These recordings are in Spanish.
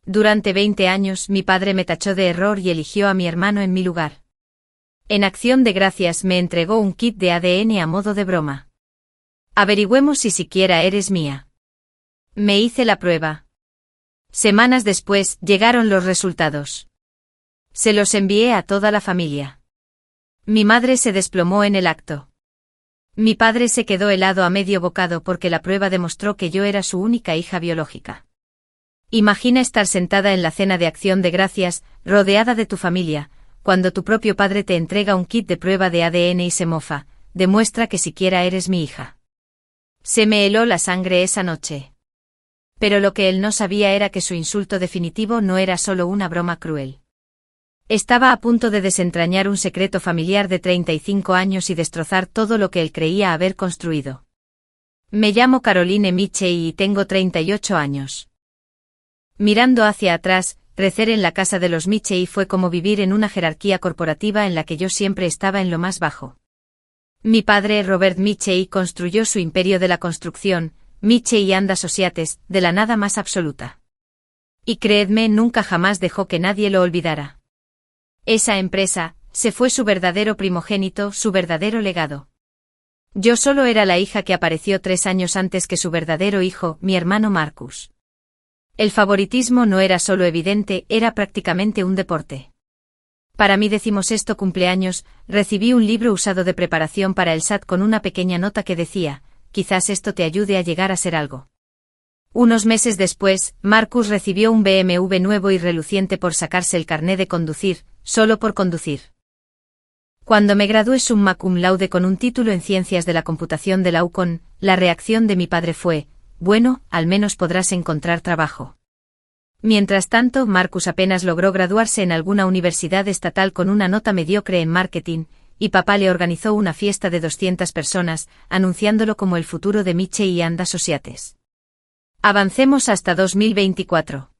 Durante 20 años mi padre me tachó de error y eligió a mi hermano en mi lugar. En acción de gracias me entregó un kit de ADN a modo de broma. Averigüemos si siquiera eres mía. Me hice la prueba. Semanas después llegaron los resultados. Se los envié a toda la familia. Mi madre se desplomó en el acto. Mi padre se quedó helado a medio bocado porque la prueba demostró que yo era su única hija biológica. Imagina estar sentada en la cena de acción de gracias, rodeada de tu familia, cuando tu propio padre te entrega un kit de prueba de ADN y se mofa, demuestra que siquiera eres mi hija. Se me heló la sangre esa noche. Pero lo que él no sabía era que su insulto definitivo no era solo una broma cruel. Estaba a punto de desentrañar un secreto familiar de 35 años y destrozar todo lo que él creía haber construido. Me llamo Caroline Michey y tengo 38 años. Mirando hacia atrás, crecer en la casa de los Michey fue como vivir en una jerarquía corporativa en la que yo siempre estaba en lo más bajo. Mi padre, Robert Michey, construyó su imperio de la construcción, Michey and Associates, de la nada más absoluta. Y creedme, nunca jamás dejó que nadie lo olvidara. Esa empresa, se fue su verdadero primogénito, su verdadero legado. Yo solo era la hija que apareció 3 años antes que su verdadero hijo, mi hermano Marcus. El favoritismo no era solo evidente, era prácticamente un deporte. Para mi 16º cumpleaños, recibí un libro usado de preparación para el SAT con una pequeña nota que decía, quizás esto te ayude a llegar a ser algo. Unos meses después, Marcus recibió un BMW nuevo y reluciente por sacarse el carné de conducir, solo por conducir. Cuando me gradué summa cum laude con un título en Ciencias de la Computación de la UConn, la reacción de mi padre fue, bueno, al menos podrás encontrar trabajo. Mientras tanto, Marcus apenas logró graduarse en alguna universidad estatal con una nota mediocre en marketing, y papá le organizó una fiesta de 200 personas, anunciándolo como el futuro de Michey and Associates. Avancemos hasta 2024.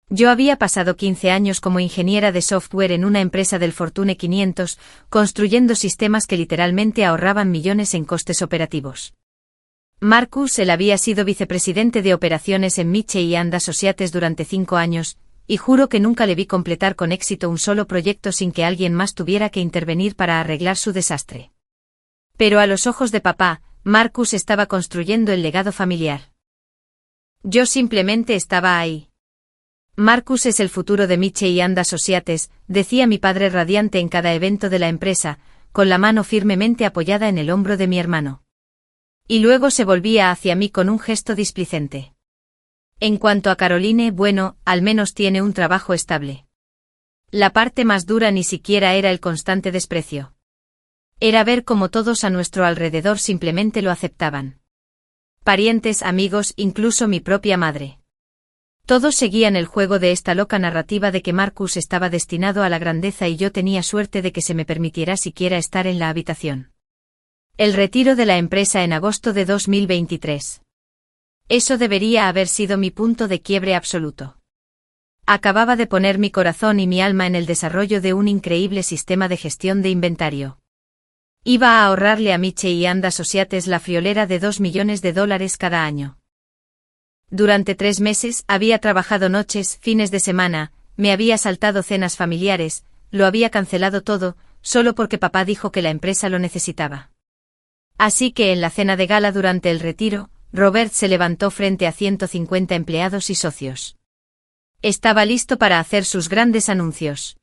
Yo había pasado 15 años como ingeniera de software en una empresa del Fortune 500, construyendo sistemas que literalmente ahorraban millones en costes operativos. Marcus, él había sido vicepresidente de operaciones en Michey and Associates durante 5 años, y juro que nunca le vi completar con éxito un solo proyecto sin que alguien más tuviera que intervenir para arreglar su desastre. Pero a los ojos de papá, Marcus estaba construyendo el legado familiar. Yo simplemente estaba ahí. Marcus es el futuro de Michey and Associates, decía mi padre radiante en cada evento de la empresa, con la mano firmemente apoyada en el hombro de mi hermano. Y luego se volvía hacia mí con un gesto displicente. En cuanto a Caroline, bueno, al menos tiene un trabajo estable. La parte más dura ni siquiera era el constante desprecio. Era ver cómo todos a nuestro alrededor simplemente lo aceptaban. Parientes, amigos, incluso mi propia madre. Todos seguían el juego de esta loca narrativa de que Marcus estaba destinado a la grandeza y yo tenía suerte de que se me permitiera siquiera estar en la habitación. El retiro de la empresa en agosto de 2023. Eso debería haber sido mi punto de quiebre absoluto. Acababa de poner mi corazón y mi alma en el desarrollo de un increíble sistema de gestión de inventario. Iba a ahorrarle a Michey and Associates la friolera de $2 millones cada año. Durante 3 meses había trabajado noches, fines de semana, me había saltado cenas familiares, lo había cancelado todo, solo porque papá dijo que la empresa lo necesitaba. Así que en la cena de gala durante el retiro, Robert se levantó frente a 150 empleados y socios. Estaba listo para hacer sus grandes anuncios.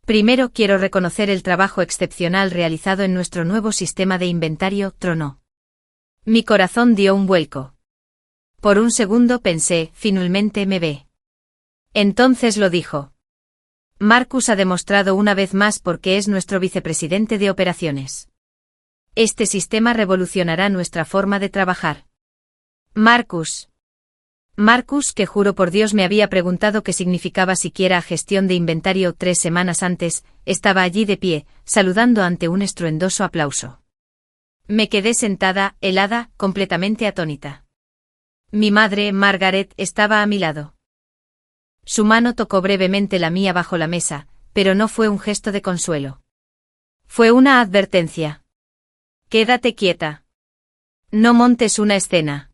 Primero quiero reconocer el trabajo excepcional realizado en nuestro nuevo sistema de inventario, tronó. Mi corazón dio un vuelco. Por un segundo pensé, finalmente me ve. Entonces lo dijo. Marcus ha demostrado una vez más por qué es nuestro vicepresidente de operaciones. Este sistema revolucionará nuestra forma de trabajar. Marcus, que juro por Dios me había preguntado qué significaba siquiera gestión de inventario 3 semanas antes, estaba allí de pie, saludando ante un estruendoso aplauso. Me quedé sentada, helada, completamente atónita. Mi madre, Margaret, estaba a mi lado. Su mano tocó brevemente la mía bajo la mesa, pero no fue un gesto de consuelo. Fue una advertencia. Quédate quieta. No montes una escena.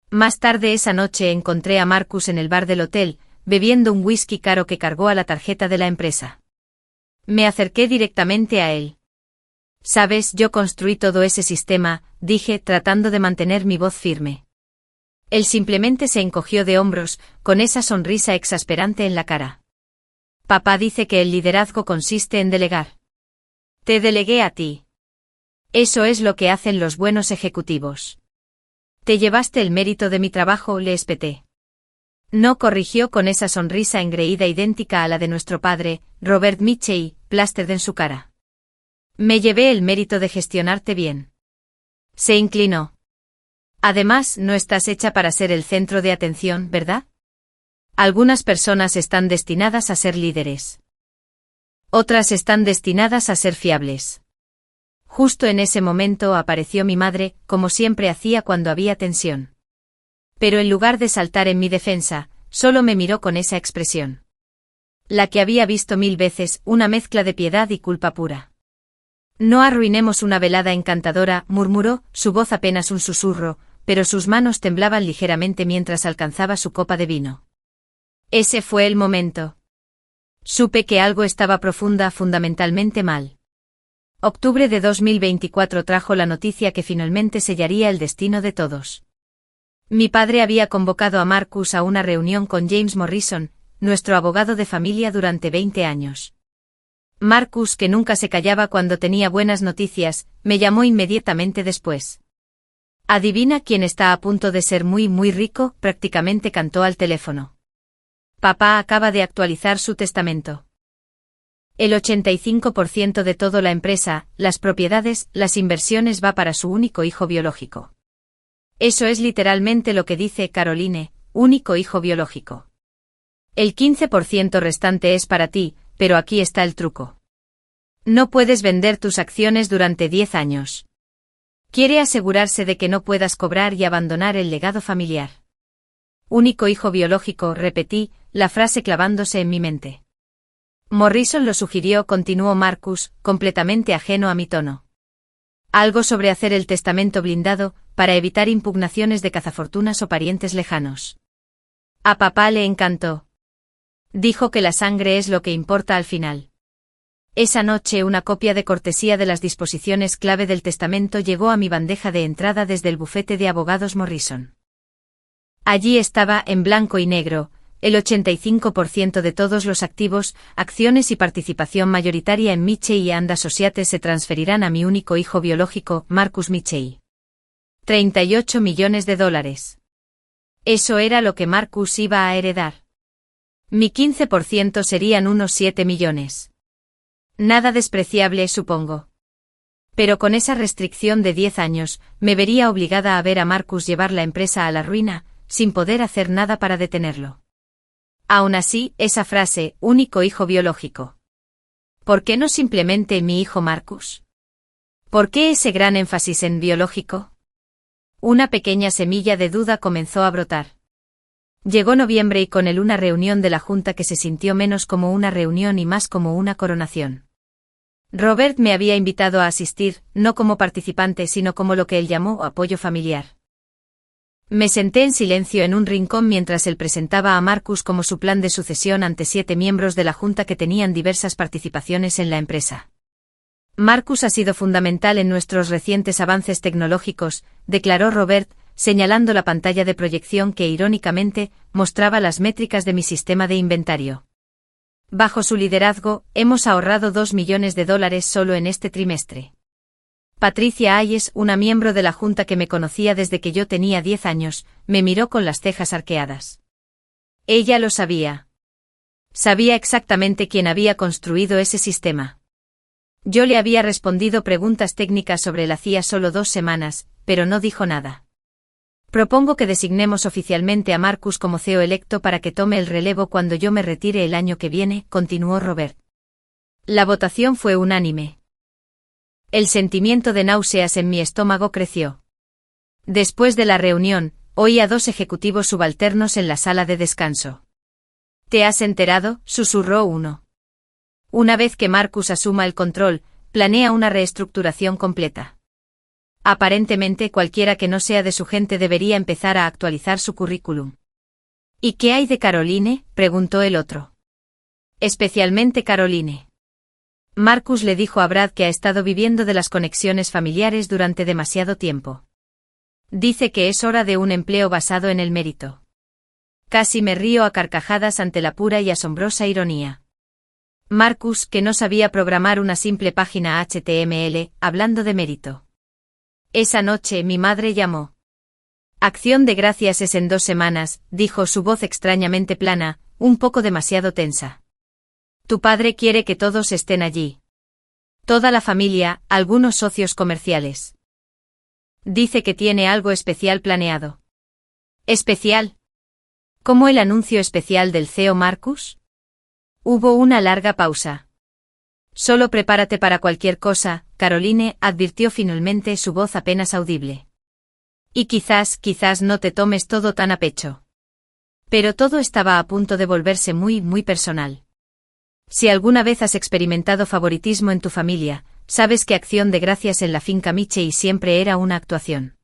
Más tarde esa noche encontré a Marcus en el bar del hotel, bebiendo un whisky caro que cargó a la tarjeta de la empresa. Me acerqué directamente a él. Sabes, yo construí todo ese sistema, dije, tratando de mantener mi voz firme. Él simplemente se encogió de hombros, con esa sonrisa exasperante en la cara. Papá dice que el liderazgo consiste en delegar. Te delegué a ti. Eso es lo que hacen los buenos ejecutivos. Te llevaste el mérito de mi trabajo, le espeté. No, corrigió con esa sonrisa engreída idéntica a la de nuestro padre, Robert Mitchell, Plastered en su cara. Me llevé el mérito de gestionarte bien. Se inclinó. Además, no estás hecha para ser el centro de atención, ¿verdad? Algunas personas están destinadas a ser líderes. Otras están destinadas a ser fiables. Justo en ese momento apareció mi madre, como siempre hacía cuando había tensión. Pero en lugar de saltar en mi defensa, solo me miró con esa expresión. La que había visto 1000 veces, una mezcla de piedad y culpa pura. No arruinemos una velada encantadora, murmuró, su voz apenas un susurro, pero sus manos temblaban ligeramente mientras alcanzaba su copa de vino. Ese fue el momento. Supe que algo estaba fundamentalmente mal. Octubre de 2024 trajo la noticia que finalmente sellaría el destino de todos. Mi padre había convocado a Marcus a una reunión con James Morrison, nuestro abogado de familia durante 20 años. Marcus, que nunca se callaba cuando tenía buenas noticias, me llamó inmediatamente después. Adivina quién está a punto de ser muy rico, prácticamente cantó al teléfono. Papá acaba de actualizar su testamento. El 85% de toda la empresa, las propiedades, las inversiones va para su único hijo biológico. Eso es literalmente lo que dice Caroline, único hijo biológico. El 15% restante es para ti, pero aquí está el truco. No puedes vender tus acciones durante 10 años. Quiere asegurarse de que no puedas cobrar y abandonar el legado familiar. Único hijo biológico, repetí, la frase clavándose en mi mente. Morrison lo sugirió, continuó Marcus, completamente ajeno a mi tono. Algo sobre hacer el testamento blindado, para evitar impugnaciones de cazafortunas o parientes lejanos. A papá le encantó. Dijo que la sangre es lo que importa al final. Esa noche una copia de cortesía de las disposiciones clave del testamento llegó a mi bandeja de entrada desde el bufete de abogados Morrison. Allí estaba, en blanco y negro, el 85% de todos los activos, acciones y participación mayoritaria en Mitchell & Associates se transferirán a mi único hijo biológico, Marcus Mitchell. $38 millones. Eso era lo que Marcus iba a heredar. Mi 15% serían unos 7 millones. Nada despreciable, supongo. Pero con esa restricción de 10 años, me vería obligada a ver a Marcus llevar la empresa a la ruina, sin poder hacer nada para detenerlo. Aún así, esa frase, único hijo biológico. ¿Por qué no simplemente mi hijo Marcus? ¿Por qué ese gran énfasis en biológico? Una pequeña semilla de duda comenzó a brotar. Llegó noviembre y con él una reunión de la Junta que se sintió menos como una reunión y más como una coronación. Robert me había invitado a asistir, no como participante sino como lo que él llamó apoyo familiar. Me senté en silencio en un rincón mientras él presentaba a Marcus como su plan de sucesión ante 7 miembros de la Junta que tenían diversas participaciones en la empresa. Marcus ha sido fundamental en nuestros recientes avances tecnológicos, declaró Robert, señalando la pantalla de proyección que irónicamente mostraba las métricas de mi sistema de inventario. Bajo su liderazgo, hemos ahorrado $2 millones solo en este trimestre. Patricia Hayes, una miembro de la Junta que me conocía desde que yo tenía 10 años, me miró con las cejas arqueadas. Ella lo sabía. Sabía exactamente quién había construido ese sistema. Yo le había respondido preguntas técnicas sobre él hacía solo 2 semanas, pero no dijo nada. Propongo que designemos oficialmente a Marcus como CEO electo para que tome el relevo cuando yo me retire el año que viene, continuó Robert. La votación fue unánime. El sentimiento de náuseas en mi estómago creció. Después de la reunión, oí a 2 ejecutivos subalternos en la sala de descanso. ¿Te has enterado?, susurró uno. Una vez que Marcus asuma el control, planea una reestructuración completa. Aparentemente cualquiera que no sea de su gente debería empezar a actualizar su currículum. ¿Y qué hay de Caroline?, preguntó el otro. Especialmente Caroline. Marcus le dijo a Brad que ha estado viviendo de las conexiones familiares durante demasiado tiempo. Dice que es hora de un empleo basado en el mérito. Casi me río a carcajadas ante la pura y asombrosa ironía. Marcus, que no sabía programar una simple página HTML, hablando de mérito. Esa noche mi madre llamó. Acción de gracias es en 2 semanas, dijo su voz extrañamente plana, un poco demasiado tensa. Tu padre quiere que todos estén allí. Toda la familia, algunos socios comerciales. Dice que tiene algo especial planeado. ¿Especial? ¿Como el anuncio especial del CEO Marcus? Hubo una larga pausa. Solo prepárate para cualquier cosa, Caroline, advirtió finalmente, su voz apenas audible. Y quizás no te tomes todo tan a pecho. Pero todo estaba a punto de volverse muy personal. Si alguna vez has experimentado favoritismo en tu familia, sabes que Acción de Gracias en la finca Michey siempre era una actuación.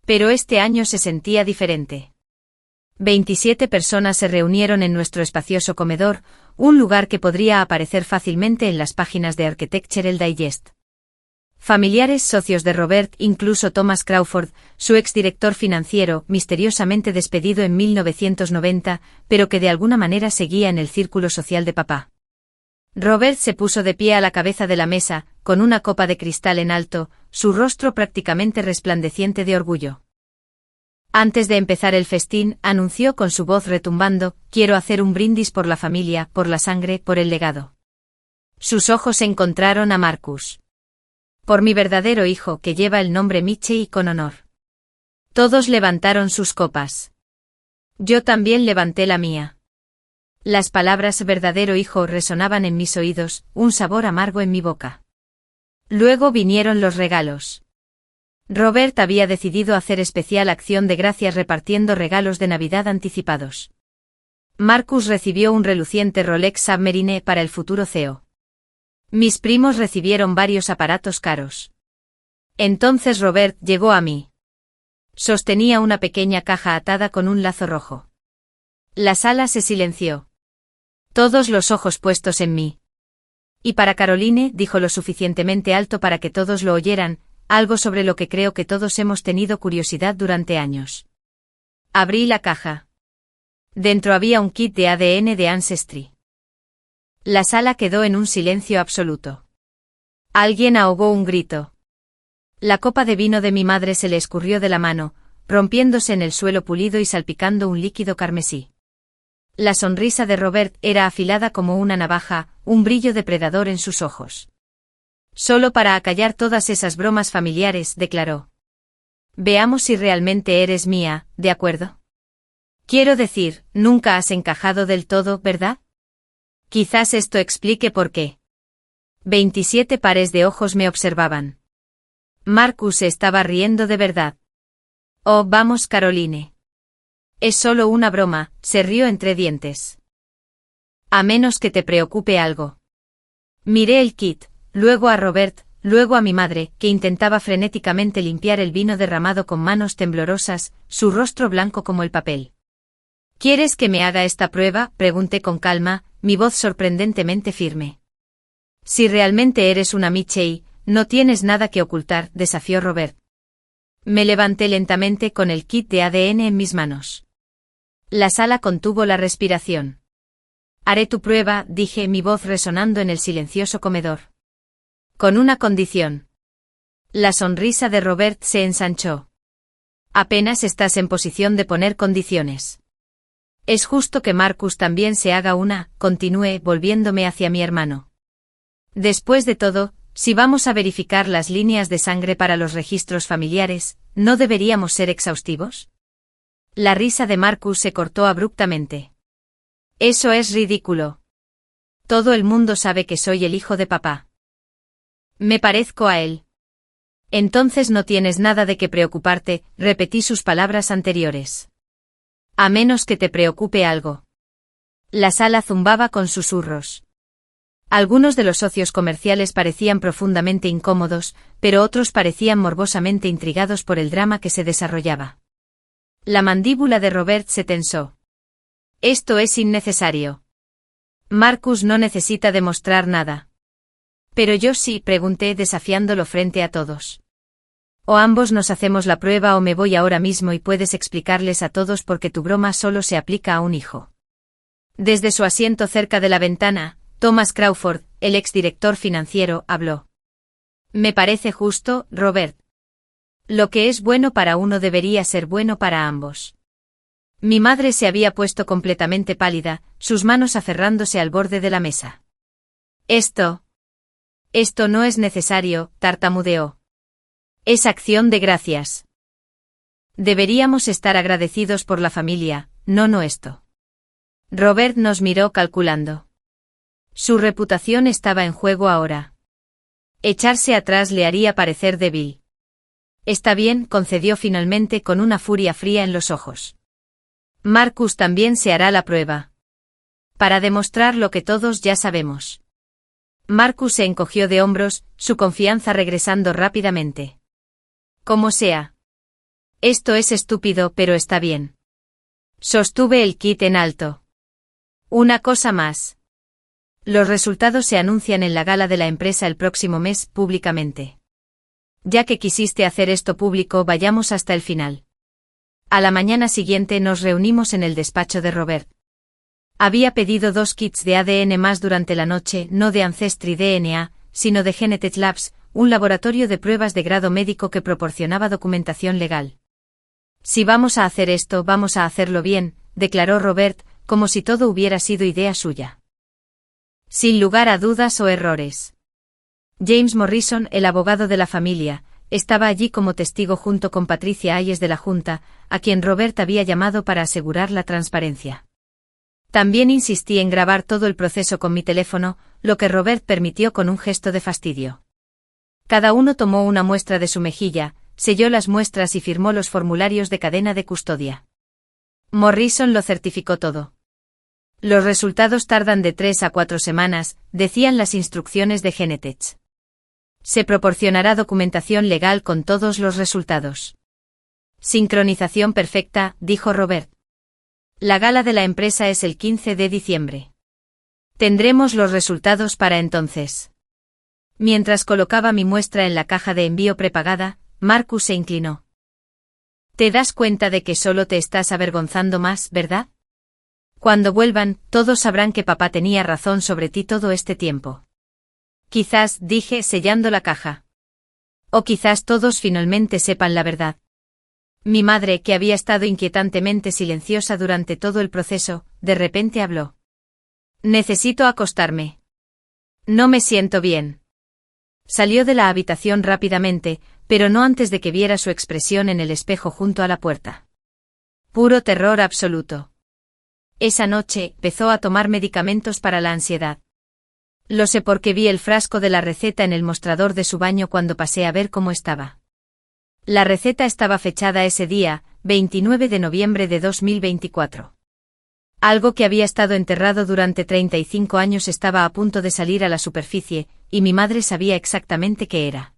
Pero este año se sentía diferente. 27 personas se reunieron en nuestro espacioso comedor, un lugar que podría aparecer fácilmente en las páginas de Architectural Digest. Familiares, socios de Robert, incluso Thomas Crawford, su exdirector financiero, misteriosamente despedido en 1990, pero que de alguna manera seguía en el círculo social de papá. Robert se puso de pie a la cabeza de la mesa, con una copa de cristal en alto, su rostro prácticamente resplandeciente de orgullo. Antes de empezar el festín, anunció con su voz retumbando, quiero hacer un brindis por la familia, por la sangre, por el legado. Sus ojos encontraron a Marcus. Por mi verdadero hijo, que lleva el nombre Michey con honor. Todos levantaron sus copas. Yo también levanté la mía. Las palabras verdadero hijo resonaban en mis oídos, un sabor amargo en mi boca. Luego vinieron los regalos. Robert había decidido hacer especial acción de gracias repartiendo regalos de Navidad anticipados. Marcus recibió un reluciente Rolex Submarine para el futuro CEO. Mis primos recibieron varios aparatos caros. Entonces Robert llegó a mí. Sostenía una pequeña caja atada con un lazo rojo. La sala se silenció. Todos los ojos puestos en mí. Y para Caroline, dijo lo suficientemente alto para que todos lo oyeran, algo sobre lo que creo que todos hemos tenido curiosidad durante años. Abrí la caja. Dentro había un kit de ADN de Ancestry. La sala quedó en un silencio absoluto. Alguien ahogó un grito. La copa de vino de mi madre se le escurrió de la mano, rompiéndose en el suelo pulido y salpicando un líquido carmesí. La sonrisa de Robert era afilada como una navaja, un brillo depredador en sus ojos. Solo para acallar todas esas bromas familiares, declaró. Veamos si realmente eres mía, ¿de acuerdo? Quiero decir, nunca has encajado del todo, ¿verdad? Quizás esto explique por qué. 27 pares de ojos me observaban. Marcus se estaba riendo de verdad. Oh, vamos, Caroline. Es solo una broma, se rió entre dientes. A menos que te preocupe algo. Miré el kit, luego a Robert, luego a mi madre, que intentaba frenéticamente limpiar el vino derramado con manos temblorosas, su rostro blanco como el papel. ¿Quieres que me haga esta prueba?, pregunté con calma, mi voz sorprendentemente firme. Si realmente eres una Michey, no tienes nada que ocultar, desafió Robert. Me levanté lentamente con el kit de ADN en mis manos. La sala contuvo la respiración. Haré tu prueba, dije, mi voz resonando en el silencioso comedor. Con una condición. La sonrisa de Robert se ensanchó. Apenas estás en posición de poner condiciones. Es justo que Marcus también se haga una, continué, volviéndome hacia mi hermano. Después de todo, si vamos a verificar las líneas de sangre para los registros familiares, ¿no deberíamos ser exhaustivos? La risa de Marcus se cortó abruptamente. Eso es ridículo. Todo el mundo sabe que soy el hijo de papá. Me parezco a él. Entonces no tienes nada de qué preocuparte, repetí sus palabras anteriores. A menos que te preocupe algo. La sala zumbaba con susurros. Algunos de los socios comerciales parecían profundamente incómodos, pero otros parecían morbosamente intrigados por el drama que se desarrollaba. La mandíbula de Robert se tensó. Esto es innecesario. Marcus no necesita demostrar nada. Pero yo sí, pregunté desafiándolo frente a todos. O ambos nos hacemos la prueba o me voy ahora mismo y puedes explicarles a todos por qué tu broma solo se aplica a un hijo. Desde su asiento cerca de la ventana, Thomas Crawford, el exdirector financiero, habló. Me parece justo, Robert. Lo que es bueno para uno debería ser bueno para ambos. Mi madre se había puesto completamente pálida, sus manos aferrándose al borde de la mesa. Esto no es necesario, tartamudeó. Es acción de gracias. Deberíamos estar agradecidos por la familia, no esto. Robert nos miró calculando. Su reputación estaba en juego ahora. Echarse atrás le haría parecer débil. Está bien, concedió finalmente con una furia fría en los ojos. Marcus también se hará la prueba. Para demostrar lo que todos ya sabemos. Marcus se encogió de hombros, su confianza regresando rápidamente. Como sea. Esto es estúpido, pero está bien. Sostuve el kit en alto. Una cosa más. Los resultados se anuncian en la gala de la empresa el próximo mes, públicamente. Ya que quisiste hacer esto público, vayamos hasta el final. A la mañana siguiente nos reunimos en el despacho de Robert. Había pedido 2 kits de ADN más durante la noche, no de Ancestry DNA, sino de Genetech Labs, un laboratorio de pruebas de grado médico que proporcionaba documentación legal. Si vamos a hacer esto, vamos a hacerlo bien, declaró Robert, como si todo hubiera sido idea suya. Sin lugar a dudas o errores. James Morrison, el abogado de la familia, estaba allí como testigo junto con Patricia Hayes de la Junta, a quien Robert había llamado para asegurar la transparencia. También insistí en grabar todo el proceso con mi teléfono, lo que Robert permitió con un gesto de fastidio. Cada uno tomó una muestra de su mejilla, selló las muestras y firmó los formularios de cadena de custodia. Morrison lo certificó todo. Los resultados tardan de 3 a 4 semanas, decían las instrucciones de Genetech. Se proporcionará documentación legal con todos los resultados. Sincronización perfecta, dijo Robert. La gala de la empresa es el 15 de diciembre. Tendremos los resultados para entonces. Mientras colocaba mi muestra en la caja de envío prepagada, Marcus se inclinó. ¿Te das cuenta de que solo te estás avergonzando más, verdad? Cuando vuelvan, todos sabrán que papá tenía razón sobre ti todo este tiempo. Quizás, dije, sellando la caja. O quizás todos finalmente sepan la verdad. Mi madre, que había estado inquietantemente silenciosa durante todo el proceso, de repente habló. Necesito acostarme. No me siento bien. Salió de la habitación rápidamente, pero no antes de que viera su expresión en el espejo junto a la puerta. Puro terror absoluto. Esa noche, empezó a tomar medicamentos para la ansiedad. Lo sé porque vi el frasco de la receta en el mostrador de su baño cuando pasé a ver cómo estaba. La receta estaba fechada ese día, 29 de noviembre de 2024. Algo que había estado enterrado durante 35 años estaba a punto de salir a la superficie, y mi madre sabía exactamente qué era.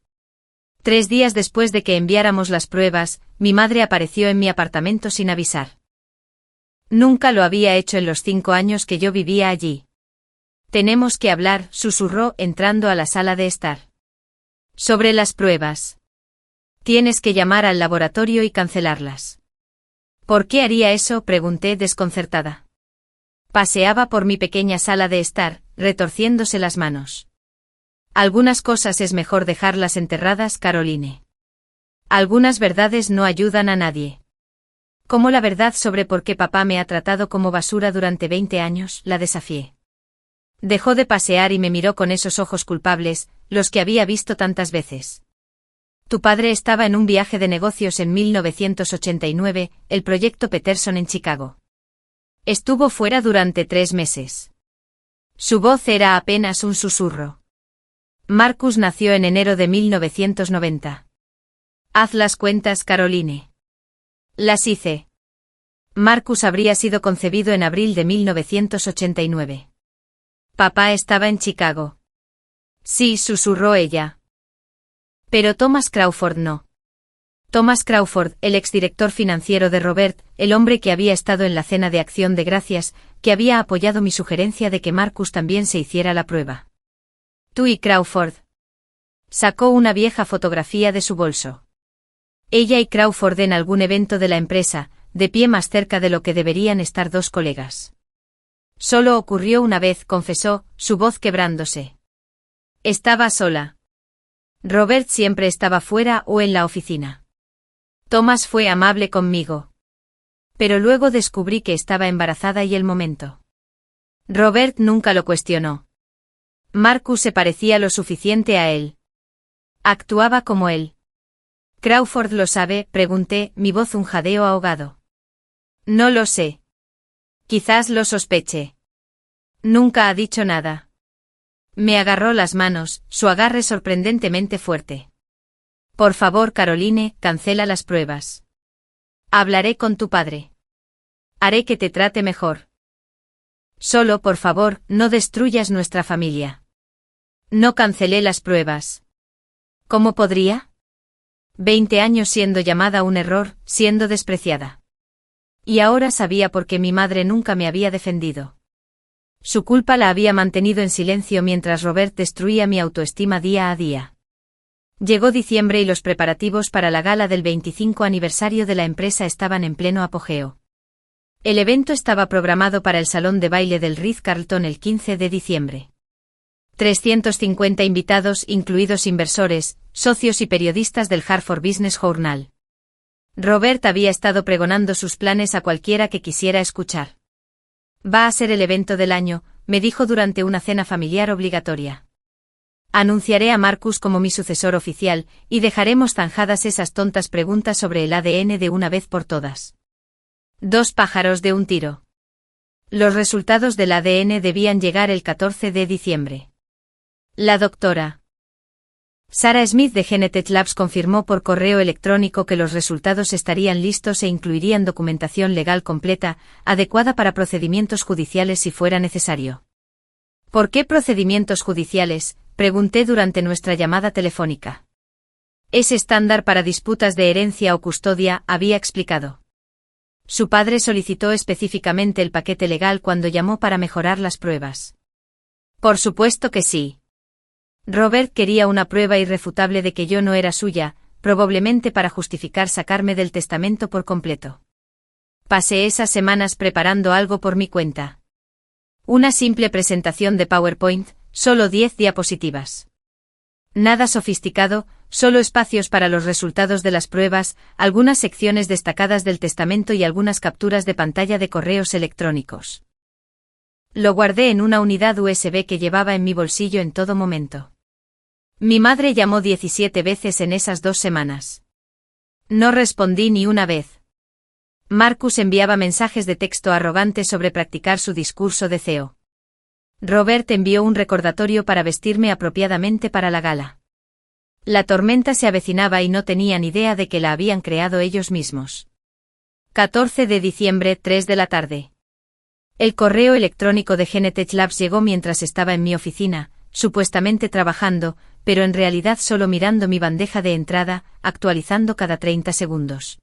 3 días después de que enviáramos las pruebas, mi madre apareció en mi apartamento sin avisar. Nunca lo había hecho en los 5 años que yo vivía allí. Tenemos que hablar, susurró entrando a la sala de estar. Sobre las pruebas. Tienes que llamar al laboratorio y cancelarlas. ¿Por qué haría eso?, pregunté desconcertada. Paseaba por mi pequeña sala de estar, retorciéndose las manos. Algunas cosas es mejor dejarlas enterradas, Caroline. Algunas verdades no ayudan a nadie. Como la verdad sobre por qué papá me ha tratado como basura durante 20 años, la desafié. Dejó de pasear y me miró con esos ojos culpables, los que había visto tantas veces. Tu padre estaba en un viaje de negocios en 1989, el proyecto Peterson en Chicago. Estuvo fuera durante 3 meses. Su voz era apenas un susurro. Marcus nació en enero de 1990. Haz las cuentas, Caroline. Las hice. Marcus habría sido concebido en abril de 1989. Papá estaba en Chicago. Sí, susurró ella. Pero Thomas Crawford no. Thomas Crawford, el exdirector financiero de Robert, el hombre que había estado en la cena de acción de gracias, que había apoyado mi sugerencia de que Marcus también se hiciera la prueba. Tú y Crawford. Sacó una vieja fotografía de su bolso. Ella y Crawford en algún evento de la empresa, de pie más cerca de lo que deberían estar dos colegas. Solo ocurrió una vez, confesó, su voz quebrándose. Estaba sola. Robert siempre estaba fuera o en la oficina. Thomas fue amable conmigo. Pero luego descubrí que estaba embarazada y el momento. Robert nunca lo cuestionó. Marcus se parecía lo suficiente a él. Actuaba como él. ¿Crawford lo sabe?, pregunté, mi voz un jadeo ahogado. No lo sé. Quizás lo sospeche. Nunca ha dicho nada. Me agarró las manos, su agarre sorprendentemente fuerte. Por favor, Caroline, cancela las pruebas. Hablaré con tu padre. Haré que te trate mejor. Solo, por favor, no destruyas nuestra familia. No cancelé las pruebas. ¿Cómo podría? 20 años siendo llamada un error, siendo despreciada. Y ahora sabía por qué mi madre nunca me había defendido. Su culpa la había mantenido en silencio mientras Robert destruía mi autoestima día a día. Llegó diciembre y los preparativos para la gala del 25 aniversario de la empresa estaban en pleno apogeo. El evento estaba programado para el salón de baile del Ritz-Carlton el 15 de diciembre. 350 invitados, incluidos inversores, socios y periodistas del Hartford Business Journal. Robert había estado pregonando sus planes a cualquiera que quisiera escuchar. Va a ser el evento del año, me dijo durante una cena familiar obligatoria. Anunciaré a Marcus como mi sucesor oficial, y dejaremos zanjadas esas tontas preguntas sobre el ADN de una vez por todas. 2 pájaros de un tiro. Los resultados del ADN debían llegar el 14 de diciembre. La doctora Sarah Smith de Genetech Labs confirmó por correo electrónico que los resultados estarían listos e incluirían documentación legal completa, adecuada para procedimientos judiciales si fuera necesario. ¿Por qué procedimientos judiciales?, pregunté durante nuestra llamada telefónica. Es estándar para disputas de herencia o custodia, había explicado. Su padre solicitó específicamente el paquete legal cuando llamó para mejorar las pruebas. Por supuesto que sí. Robert quería una prueba irrefutable de que yo no era suya, probablemente para justificar sacarme del testamento por completo. Pasé esas semanas preparando algo por mi cuenta. Una simple presentación de PowerPoint, solo 10 diapositivas. Nada sofisticado, solo espacios para los resultados de las pruebas, algunas secciones destacadas del testamento y algunas capturas de pantalla de correos electrónicos. Lo guardé en una unidad USB que llevaba en mi bolsillo en todo momento. Mi madre llamó 17 veces en esas 2 semanas. No respondí ni una vez. Marcus enviaba mensajes de texto arrogantes sobre practicar su discurso de CEO. Robert envió un recordatorio para vestirme apropiadamente para la gala. La tormenta se avecinaba y no tenían idea de que la habían creado ellos mismos. 14 de diciembre, 3 de la tarde. El correo electrónico de Genetech Labs llegó mientras estaba en mi oficina, supuestamente trabajando, pero en realidad solo mirando mi bandeja de entrada, actualizando cada 30 segundos.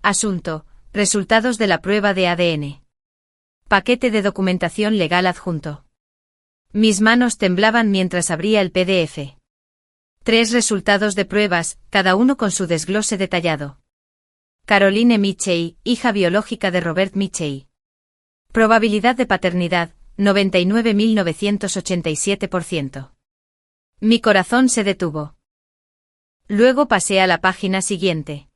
Asunto: resultados de la prueba de ADN. Paquete de documentación legal adjunto. Mis manos temblaban mientras abría el PDF. 3 resultados de pruebas, cada uno con su desglose detallado. Caroline Mitchell, hija biológica de Robert Mitchell. Probabilidad de paternidad, 99.987%. Mi corazón se detuvo. Luego pasé a la página siguiente.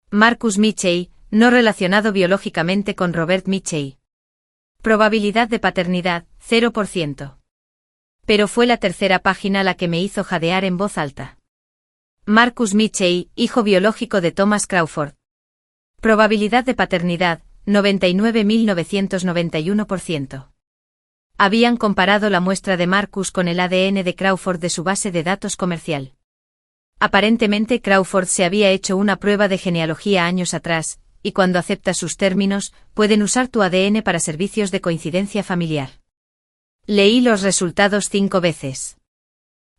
Marcus Mitchell, no relacionado biológicamente con Robert Mitchell. Probabilidad de paternidad, 0%. Pero fue la tercera página la que me hizo jadear en voz alta. Marcus Mitchell, hijo biológico de Thomas Crawford. Probabilidad de paternidad, 99.991%. Habían comparado la muestra de Marcus con el ADN de Crawford de su base de datos comercial. Aparentemente Crawford se había hecho una prueba de genealogía años atrás, y cuando aceptas sus términos, pueden usar tu ADN para servicios de coincidencia familiar. Leí los resultados 5 veces.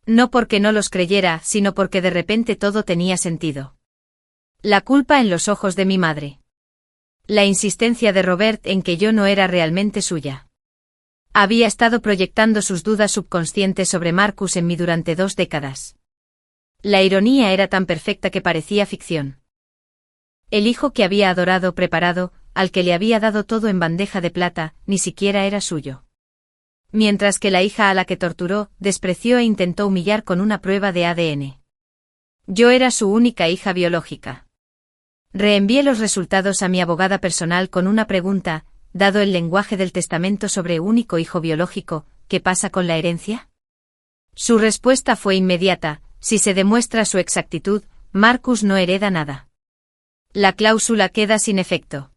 No porque no los creyera, sino porque de repente todo tenía sentido. La culpa en los ojos de mi madre. La insistencia de Robert en que yo no era realmente suya. Había estado proyectando sus dudas subconscientes sobre Marcus en mí durante 2 décadas. La ironía era tan perfecta que parecía ficción. El hijo que había adorado, preparado, al que le había dado todo en bandeja de plata, ni siquiera era suyo. Mientras que la hija a la que torturó, despreció e intentó humillar con una prueba de ADN. Yo era su única hija biológica. Reenvié los resultados a mi abogada personal con una pregunta, dado el lenguaje del testamento sobre único hijo biológico, ¿qué pasa con la herencia? Su respuesta fue inmediata: si se demuestra su exactitud, Marcus no hereda nada. La cláusula queda sin efecto.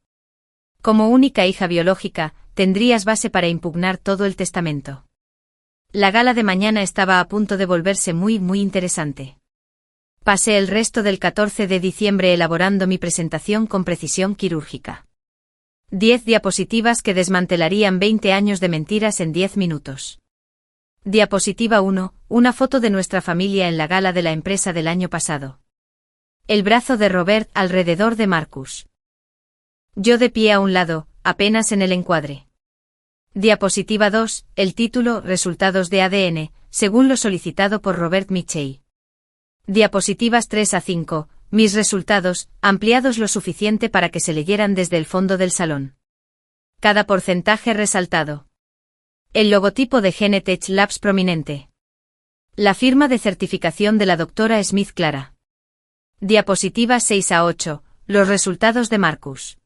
Como única hija biológica, tendrías base para impugnar todo el testamento. La gala de mañana estaba a punto de volverse muy interesante. Pasé el resto del 14 de diciembre elaborando mi presentación con precisión quirúrgica. 10 diapositivas que desmantelarían 20 años de mentiras en 10 minutos. Diapositiva 1, una foto de nuestra familia en la gala de la empresa del año pasado. El brazo de Robert alrededor de Marcus. Yo de pie a un lado, apenas en el encuadre. Diapositiva 2, el título, resultados de ADN, según lo solicitado por Robert Mitchell. Diapositivas 3 a 5, mis resultados, ampliados lo suficiente para que se leyeran desde el fondo del salón. Cada porcentaje resaltado. El logotipo de Genetech Labs prominente. La firma de certificación de la doctora Smith Clara. Diapositivas 6 a 8, los resultados de Marcus.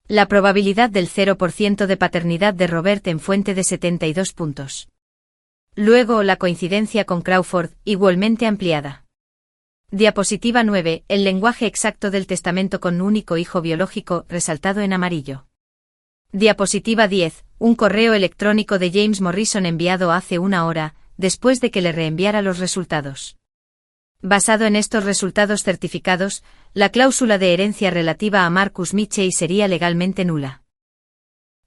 La probabilidad del 0% de paternidad de Robert en fuente de 72 puntos. Luego la coincidencia con Crawford, igualmente ampliada. Diapositiva 9, el lenguaje exacto del testamento con único hijo biológico, resaltado en amarillo. Diapositiva 10, un correo electrónico de James Morrison enviado hace 1 hora, después de que le reenviara los resultados. Basado en estos resultados certificados, la cláusula de herencia relativa a Marcus Mitchell sería legalmente nula.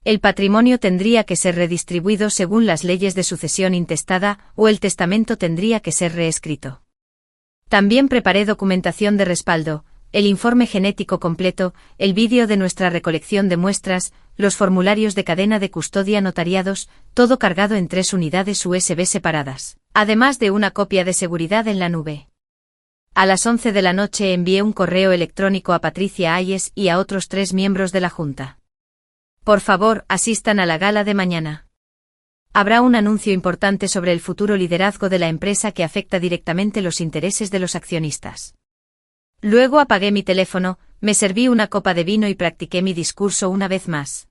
El patrimonio tendría que ser redistribuido según las leyes de sucesión intestada, o el testamento tendría que ser reescrito. También preparé documentación de respaldo, el informe genético completo, el vídeo de nuestra recolección de muestras, los formularios de cadena de custodia notariados, todo cargado en 3 unidades USB separadas, además de una copia de seguridad en la nube. A las 11 de la noche envié un correo electrónico a Patricia Ayes y a otros 3 miembros de la Junta. Por favor, asistan a la gala de mañana. Habrá un anuncio importante sobre el futuro liderazgo de la empresa que afecta directamente los intereses de los accionistas. Luego apagué mi teléfono, me serví una copa de vino y practiqué mi discurso una vez más.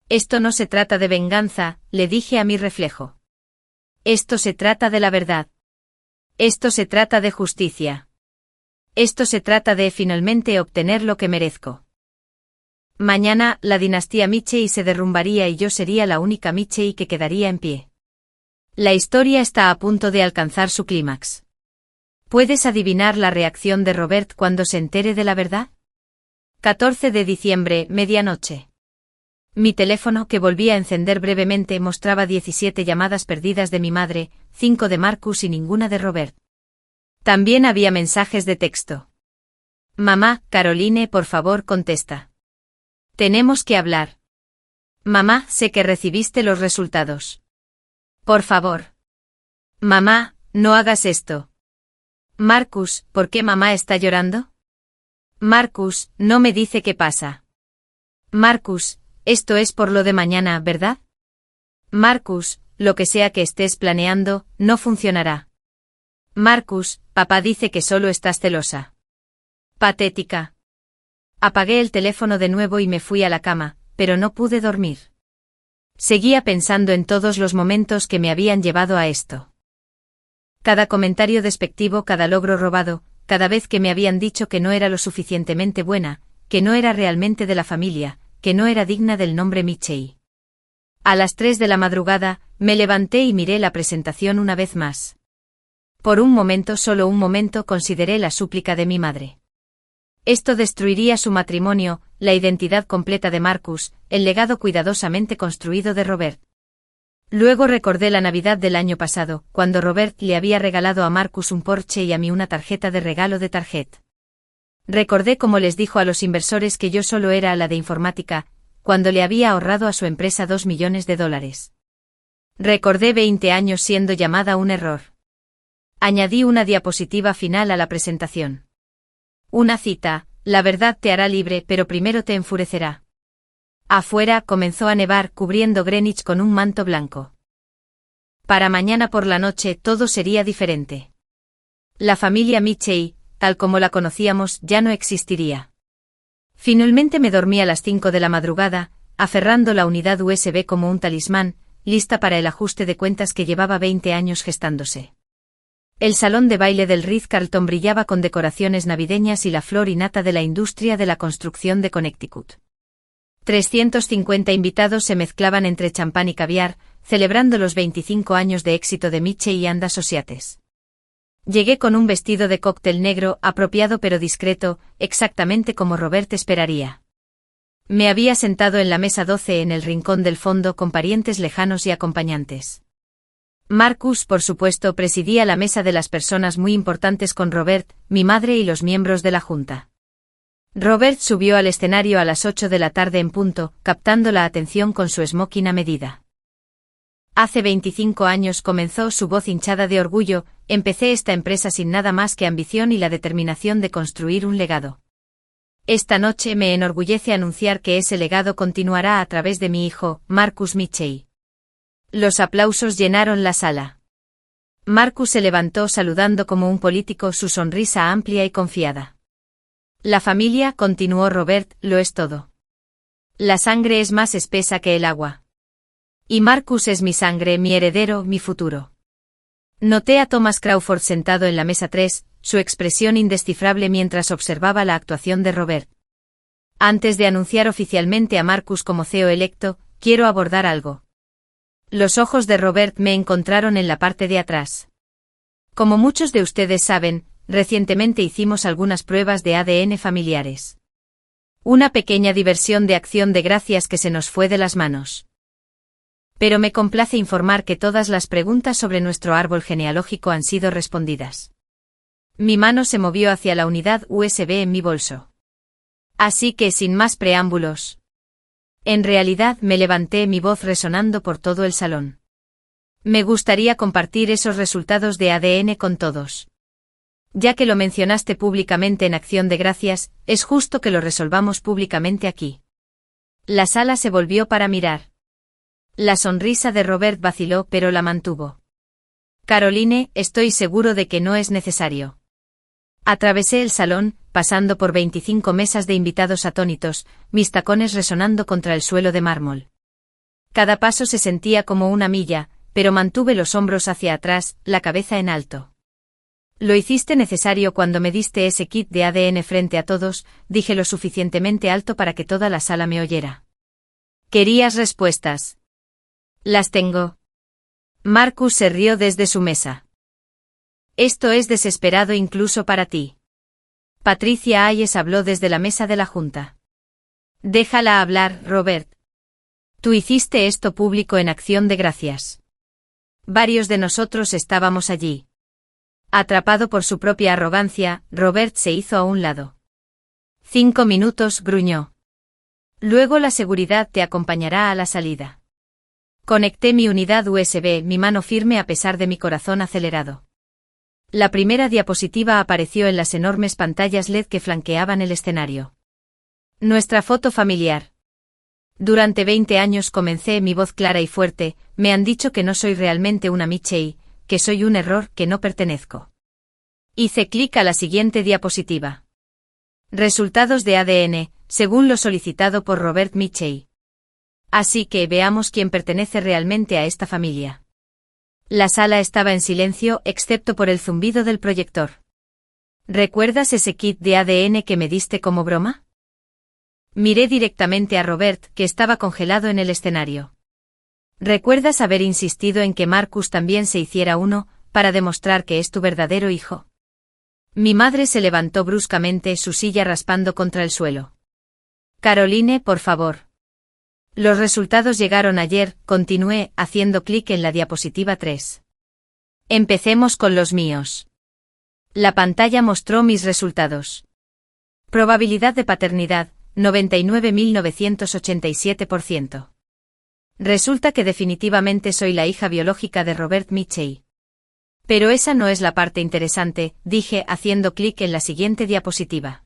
Esto no se trata de venganza, le dije a mi reflejo. Esto se trata de la verdad. Esto se trata de justicia. Esto se trata de finalmente obtener lo que merezco. Mañana, la dinastía Mitchell se derrumbaría y yo sería la única Mitchell que quedaría en pie. La historia está a punto de alcanzar su clímax. ¿Puedes adivinar la reacción de Robert cuando se entere de la verdad? 14 de diciembre, medianoche. Mi teléfono, que volví a encender brevemente, mostraba 17 llamadas perdidas de mi madre, 5 de Marcus y ninguna de Robert. También había mensajes de texto. Mamá, Caroline, por favor, contesta. Tenemos que hablar. Mamá, sé que recibiste los resultados. Por favor. Mamá, no hagas esto. Marcus, ¿por qué mamá está llorando? Marcus, no me dice qué pasa. Marcus, esto es por lo de mañana, ¿verdad? Marcus, lo que sea que estés planeando, no funcionará. Marcus, papá dice que solo estás celosa. Patética. Apagué el teléfono de nuevo y me fui a la cama, pero no pude dormir. Seguía pensando en todos los momentos que me habían llevado a esto. Cada comentario despectivo, cada logro robado, cada vez que me habían dicho que no era lo suficientemente buena, que no era realmente de la familia, que no era digna del nombre Mitchell. A las 3 de la madrugada, me levanté y miré la presentación una vez más. Por un momento, solo un momento, consideré la súplica de mi madre. Esto destruiría su matrimonio, la identidad completa de Marcus, el legado cuidadosamente construido de Robert. Luego recordé la Navidad del año pasado, cuando Robert le había regalado a Marcus un Porsche y a mí una tarjeta de regalo de Target. Recordé cómo les dijo a los inversores que yo solo era la de informática, cuando le había ahorrado a su empresa $2 millones. Recordé 20 años siendo llamada un error. Añadí una diapositiva final a la presentación. Una cita: la verdad te hará libre, pero primero te enfurecerá. Afuera comenzó a nevar, cubriendo Greenwich con un manto blanco. Para mañana por la noche todo sería diferente. La familia Mitchell, tal como la conocíamos, ya no existiría. Finalmente me dormí a las 5 de la madrugada, aferrando la unidad USB como un talismán, lista para el ajuste de cuentas que llevaba 20 años gestándose. El salón de baile del Ritz-Carlton brillaba con decoraciones navideñas y la flor y nata de la industria de la construcción de Connecticut. 350 invitados se mezclaban entre champán y caviar, celebrando los 25 años de éxito de Mitchell & Associates. Llegué con un vestido de cóctel negro, apropiado pero discreto, exactamente como Robert esperaría. Me había sentado en la mesa 12 en el rincón del fondo con parientes lejanos y acompañantes. Marcus, por supuesto, presidía la mesa de las personas muy importantes con Robert, mi madre y los miembros de la junta. Robert subió al escenario a las 8 de la tarde en punto, captando la atención con su smoking a medida. Hace 25 años, comenzó, su voz hinchada de orgullo, empecé esta empresa sin nada más que ambición y la determinación de construir un legado. Esta noche me enorgullece anunciar que ese legado continuará a través de mi hijo, Marcus Mitchell. Los aplausos llenaron la sala. Marcus se levantó saludando como un político, su sonrisa amplia y confiada. La familia, continuó Robert, lo es todo. La sangre es más espesa que el agua. Y Marcus es mi sangre, mi heredero, mi futuro. Noté a Thomas Crawford sentado en la mesa 3, su expresión indescifrable mientras observaba la actuación de Robert. Antes de anunciar oficialmente a Marcus como CEO electo, quiero abordar algo. Los ojos de Robert me encontraron en la parte de atrás. Como muchos de ustedes saben, recientemente hicimos algunas pruebas de ADN familiares. Una pequeña diversión de acción de gracias que se nos fue de las manos. Pero me complace informar que todas las preguntas sobre nuestro árbol genealógico han sido respondidas. Mi mano se movió hacia la unidad USB en mi bolso. Así que, sin más preámbulos. En realidad me levanté, mi voz resonando por todo el salón. Me gustaría compartir esos resultados de ADN con todos. Ya que lo mencionaste públicamente en Acción de Gracias, es justo que lo resolvamos públicamente aquí. La sala se volvió para mirar. La sonrisa de Robert vaciló, pero la mantuvo. Caroline, estoy seguro de que no es necesario. Atravesé el salón, pasando por 25 mesas de invitados atónitos, mis tacones resonando contra el suelo de mármol. Cada paso se sentía como una milla, pero mantuve los hombros hacia atrás, la cabeza en alto. Lo hiciste necesario cuando me diste ese kit de ADN frente a todos, dije lo suficientemente alto para que toda la sala me oyera. ¿Querías respuestas? Las tengo. Marcus se rió desde su mesa. Esto es desesperado incluso para ti. Patricia Hayes habló desde la mesa de la junta. Déjala hablar, Robert. Tú hiciste esto público en Acción de Gracias. Varios de nosotros estábamos allí. Atrapado por su propia arrogancia, Robert se hizo a un lado. 5 minutos, gruñó. Luego la seguridad te acompañará a la salida. Conecté mi unidad USB, mi mano firme a pesar de mi corazón acelerado. La primera diapositiva apareció en las enormes pantallas LED que flanqueaban el escenario. Nuestra foto familiar. Durante 20 años comencé, mi voz clara y fuerte, me han dicho que no soy realmente una Mitchell, que soy un error, que no pertenezco. Hice clic a la siguiente diapositiva. Resultados de ADN, según lo solicitado por Robert Mitchell. Así que veamos quién pertenece realmente a esta familia. La sala estaba en silencio, excepto por el zumbido del proyector. ¿Recuerdas ese kit de ADN que me diste como broma? Miré directamente a Robert, que estaba congelado en el escenario. ¿Recuerdas haber insistido en que Marcus también se hiciera uno, para demostrar que es tu verdadero hijo? Mi madre se levantó bruscamente, su silla raspando contra el suelo. Caroline, por favor. Los resultados llegaron ayer, continué, haciendo clic en la diapositiva 3. Empecemos con los míos. La pantalla mostró mis resultados. Probabilidad de paternidad, 99.987%. Resulta que definitivamente soy la hija biológica de Robert Mitchell. Pero esa no es la parte interesante, dije haciendo clic en la siguiente diapositiva.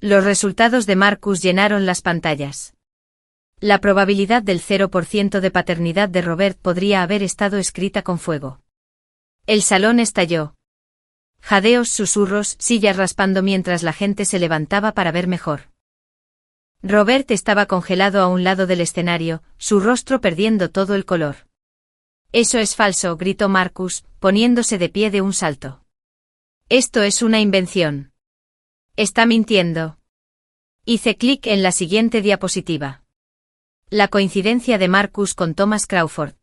Los resultados de Marcus llenaron las pantallas. La probabilidad del 0% de paternidad de Robert podría haber estado escrita con fuego. El salón estalló. Jadeos, susurros, sillas raspando mientras la gente se levantaba para ver mejor. Robert estaba congelado a un lado del escenario, su rostro perdiendo todo el color. Eso es falso, gritó Marcus, poniéndose de pie de un salto. Esto es una invención. Está mintiendo. Hice clic en la siguiente diapositiva. La coincidencia de Marcus con Thomas Crawford.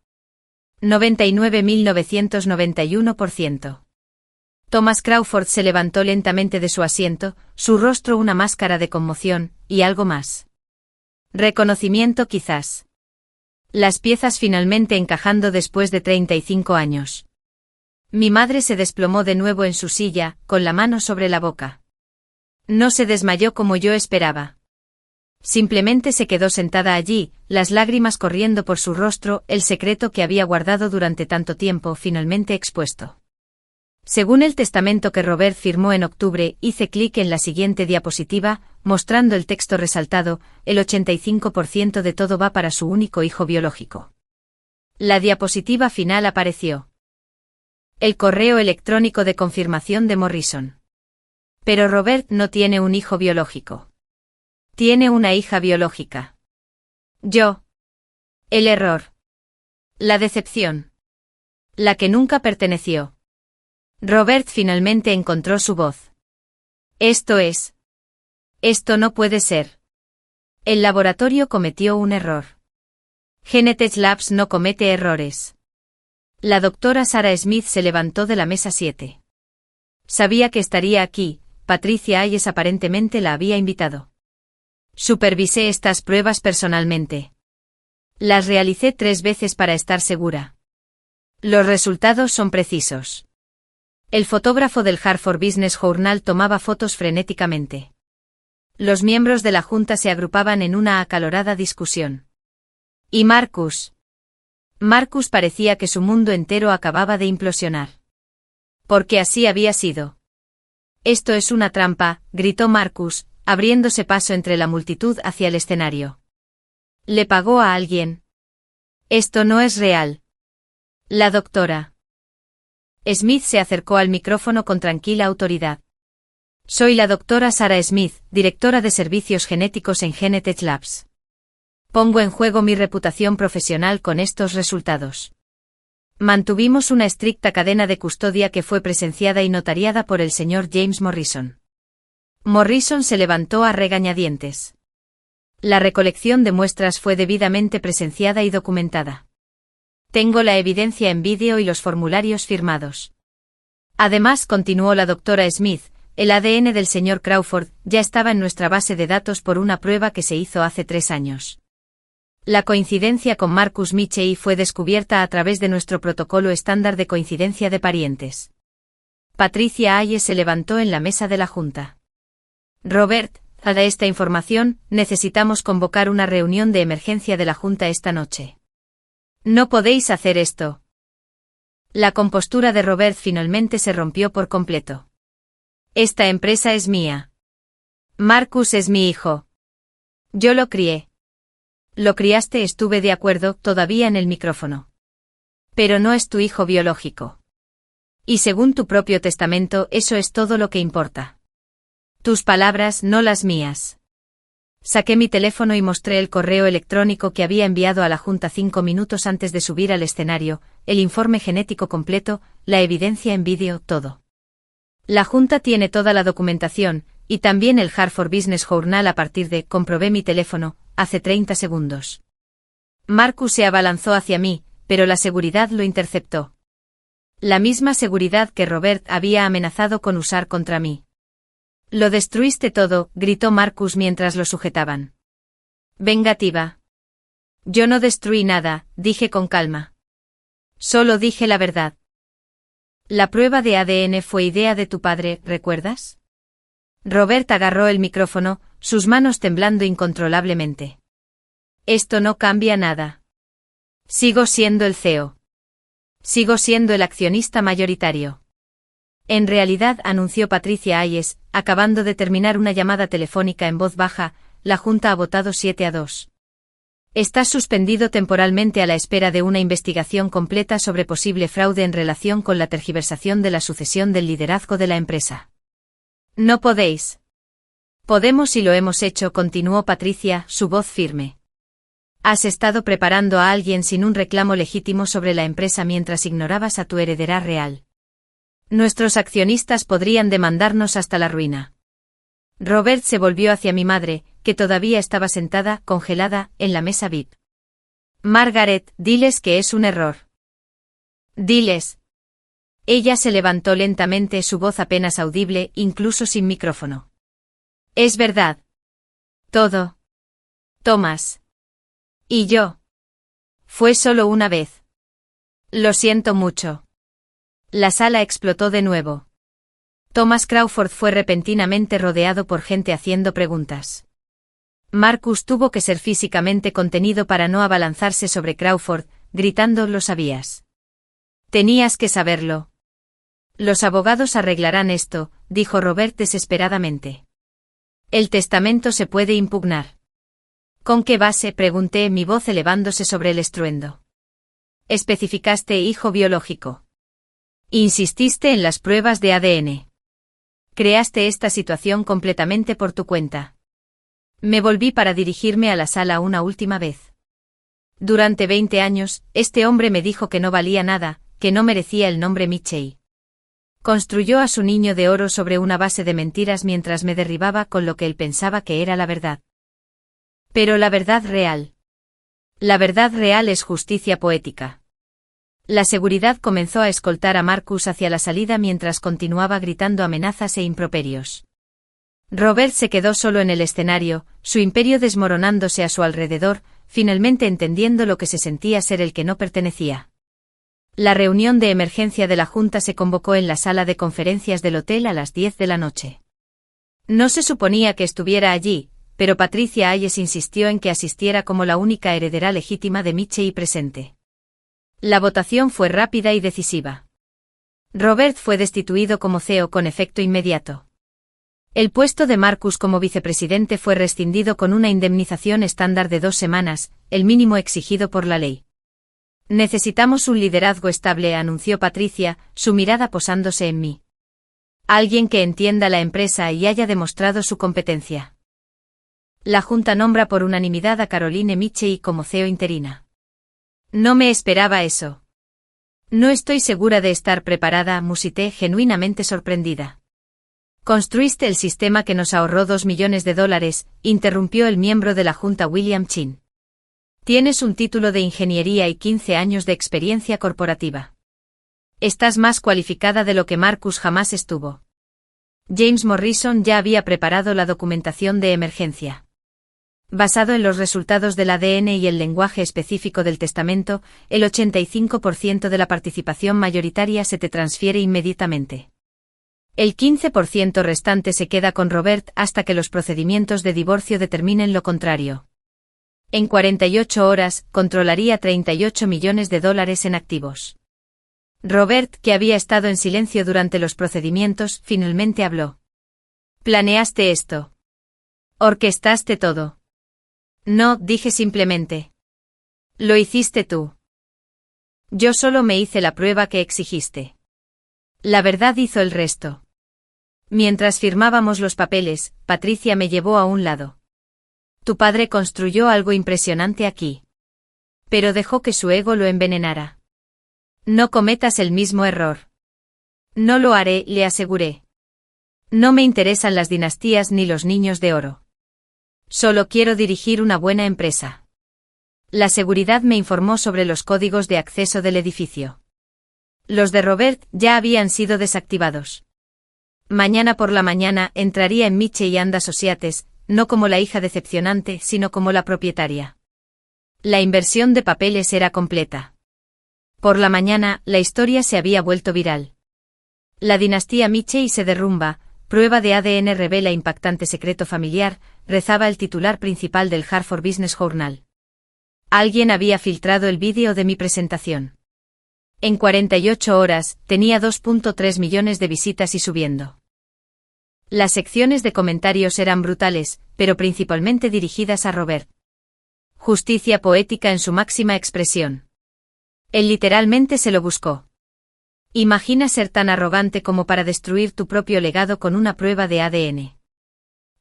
99.991%. Thomas Crawford se levantó lentamente de su asiento, su rostro una máscara de conmoción, y algo más. Reconocimiento quizás. Las piezas finalmente encajando después de 35 años. Mi madre se desplomó de nuevo en su silla, con la mano sobre la boca. No se desmayó como yo esperaba. Simplemente se quedó sentada allí, las lágrimas corriendo por su rostro, el secreto que había guardado durante tanto tiempo finalmente expuesto. Según el testamento que Robert firmó en octubre, hice clic en la siguiente diapositiva, mostrando el texto resaltado, el 85% de todo va para su único hijo biológico. La diapositiva final apareció. El correo electrónico de confirmación de Morrison. Pero Robert no tiene un hijo biológico. Tiene una hija biológica. Yo. El error. La decepción. La que nunca perteneció. Robert finalmente encontró su voz. Esto no puede ser. El laboratorio cometió un error. Genetech Labs no comete errores. La doctora Sarah Smith se levantó de la mesa 7. Sabía que estaría aquí, Patricia Hayes aparentemente la había invitado. Supervisé estas pruebas personalmente. Las realicé 3 veces para estar segura. Los resultados son precisos. El fotógrafo del Hartford Business Journal tomaba fotos frenéticamente. Los miembros de la junta se agrupaban en una acalorada discusión. ¿Y Marcus? Marcus parecía que su mundo entero acababa de implosionar. Porque así había sido. Esto es una trampa, gritó Marcus, abriéndose paso entre la multitud hacia el escenario. ¿Le pagó a alguien? Esto no es real. La doctora Smith se acercó al micrófono con tranquila autoridad. Soy la doctora Sarah Smith, directora de servicios genéticos en Genetech Labs. Pongo en juego mi reputación profesional con estos resultados. Mantuvimos una estricta cadena de custodia que fue presenciada y notariada por el señor James Morrison. Morrison se levantó a regañadientes. La recolección de muestras fue debidamente presenciada y documentada. Tengo la evidencia en vídeo y los formularios firmados. Además, continuó la doctora Smith, el ADN del señor Crawford ya estaba en nuestra base de datos por una prueba que se hizo hace 3 años. La coincidencia con Marcus Mitchell fue descubierta a través de nuestro protocolo estándar de coincidencia de parientes. Patricia Hayes se levantó en la mesa de la junta. Robert, dada esta información, necesitamos convocar una reunión de emergencia de la junta esta noche. No podéis hacer esto. La compostura de Robert finalmente se rompió por completo. Esta empresa es mía. Marcus es mi hijo. Yo lo crié. Lo criaste, estuve de acuerdo, todavía en el micrófono. Pero no es tu hijo biológico. Y según tu propio testamento, eso es todo lo que importa. Tus palabras, no las mías. Saqué mi teléfono y mostré el correo electrónico que había enviado a la Junta 5 minutos antes de subir al escenario, el informe genético completo, la evidencia en vídeo, todo. La Junta tiene toda la documentación, y también el Hartford Business Journal a partir de, comprobé mi teléfono, hace 30 segundos. Marcus se abalanzó hacia mí, pero la seguridad lo interceptó. La misma seguridad que Robert había amenazado con usar contra mí. Lo destruiste todo, gritó Marcus mientras lo sujetaban. Vengativa. Yo no destruí nada, dije con calma. Solo dije la verdad. La prueba de ADN fue idea de tu padre, ¿recuerdas? Robert agarró el micrófono, sus manos temblando incontrolablemente. Esto no cambia nada. Sigo siendo el CEO. Sigo siendo el accionista mayoritario. En realidad, anunció Patricia Hayes, acabando de terminar una llamada telefónica en voz baja, la Junta ha votado 7-2. Estás suspendido temporalmente a la espera de una investigación completa sobre posible fraude en relación con la tergiversación de la sucesión del liderazgo de la empresa. No podéis. Podemos y lo hemos hecho, continuó Patricia, su voz firme. Has estado preparando a alguien sin un reclamo legítimo sobre la empresa mientras ignorabas a tu heredera real. Nuestros accionistas podrían demandarnos hasta la ruina. Robert se volvió hacia mi madre, que todavía estaba sentada, congelada, en la mesa VIP. Margaret, diles que es un error. Diles. Ella se levantó lentamente, su voz apenas audible, incluso sin micrófono. Es verdad. Todo. Thomas. ¿Y yo? Fue solo una vez. Lo siento mucho. La sala explotó de nuevo. Thomas Crawford fue repentinamente rodeado por gente haciendo preguntas. Marcus tuvo que ser físicamente contenido para no abalanzarse sobre Crawford, gritando: «¿Lo sabías? Tenías que saberlo». Los abogados arreglarán esto, dijo Robert desesperadamente. El testamento se puede impugnar. ¿Con qué base?, pregunté, mi voz elevándose sobre el estruendo. Especificaste hijo biológico. Insististe en las pruebas de ADN. Creaste esta situación completamente por tu cuenta. Me volví para dirigirme a la sala una última vez. Durante 20 años, este hombre me dijo que no valía nada, que no merecía el nombre Mitchell. Construyó a su niño de oro sobre una base de mentiras mientras me derribaba con lo que él pensaba que era la verdad. Pero la verdad real. La verdad real es justicia poética. La seguridad comenzó a escoltar a Marcus hacia la salida mientras continuaba gritando amenazas e improperios. Robert se quedó solo en el escenario, su imperio desmoronándose a su alrededor, finalmente entendiendo lo que se sentía ser el que no pertenecía. La reunión de emergencia de la Junta se convocó en la sala de conferencias del hotel a las 10 de la noche. No se suponía que estuviera allí, pero Patricia Hayes insistió en que asistiera como la única heredera legítima de Mitchell presente. La votación fue rápida y decisiva. Robert fue destituido como CEO con efecto inmediato. El puesto de Marcus como vicepresidente fue rescindido con una indemnización estándar de 2 semanas, el mínimo exigido por la ley. Necesitamos un liderazgo estable, anunció Patricia, su mirada posándose en mí. Alguien que entienda la empresa y haya demostrado su competencia. La Junta nombra por unanimidad a Caroline Mitchell como CEO interina. No me esperaba eso. No estoy segura de estar preparada, musité, genuinamente sorprendida. Construiste el sistema que nos ahorró $2 millones, interrumpió el miembro de la Junta William Chin. Tienes un título de ingeniería y 15 años de experiencia corporativa. Estás más cualificada de lo que Marcus jamás estuvo. James Morrison ya había preparado la documentación de emergencia. Basado en los resultados del ADN y el lenguaje específico del testamento, el 85% de la participación mayoritaria se te transfiere inmediatamente. El 15% restante se queda con Robert hasta que los procedimientos de divorcio determinen lo contrario. En 48 horas, controlaría $38 millones en activos. Robert, que había estado en silencio durante los procedimientos, finalmente habló. ¿Planeaste esto? ¿Orquestaste todo? No, dije simplemente. Lo hiciste tú. Yo solo me hice la prueba que exigiste. La verdad hizo el resto. Mientras firmábamos los papeles, Patricia me llevó a un lado. Tu padre construyó algo impresionante aquí. Pero dejó que su ego lo envenenara. No cometas el mismo error. No lo haré, le aseguré. No me interesan las dinastías ni los niños de oro. Solo quiero dirigir una buena empresa. La seguridad me informó sobre los códigos de acceso del edificio. Los de Robert ya habían sido desactivados. Mañana por la mañana entraría en Mitchell & Associates, no como la hija decepcionante, sino como la propietaria. La inversión de papeles era completa. Por la mañana, la historia se había vuelto viral. La dinastía Mitchell se derrumba, Prueba de ADN revela impactante secreto familiar, rezaba el titular principal del Hartford Business Journal. Alguien había filtrado el vídeo de mi presentación. En 48 horas, tenía 2.3 millones de visitas y subiendo. Las secciones de comentarios eran brutales, pero principalmente dirigidas a Robert. Justicia poética en su máxima expresión. Él literalmente se lo buscó. Imagina ser tan arrogante como para destruir tu propio legado con una prueba de ADN.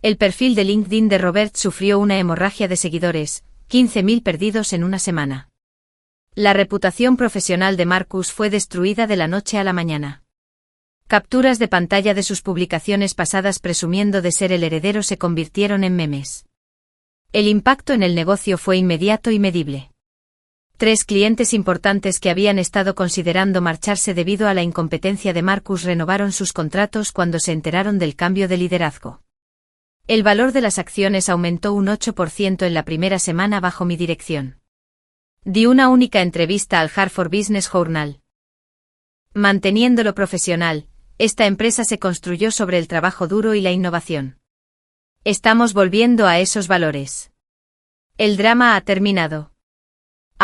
El perfil de LinkedIn de Robert sufrió una hemorragia de seguidores, 15.000 perdidos en una semana. La reputación profesional de Marcus fue destruida de la noche a la mañana. Capturas de pantalla de sus publicaciones pasadas presumiendo de ser el heredero se convirtieron en memes. El impacto en el negocio fue inmediato y medible. 3 clientes importantes que habían estado considerando marcharse debido a la incompetencia de Marcus renovaron sus contratos cuando se enteraron del cambio de liderazgo. El valor de las acciones aumentó un 8% en la primera semana bajo mi dirección. Di una única entrevista al Hartford Business Journal. Manteniéndolo profesional, esta empresa se construyó sobre el trabajo duro y la innovación. Estamos volviendo a esos valores. El drama ha terminado.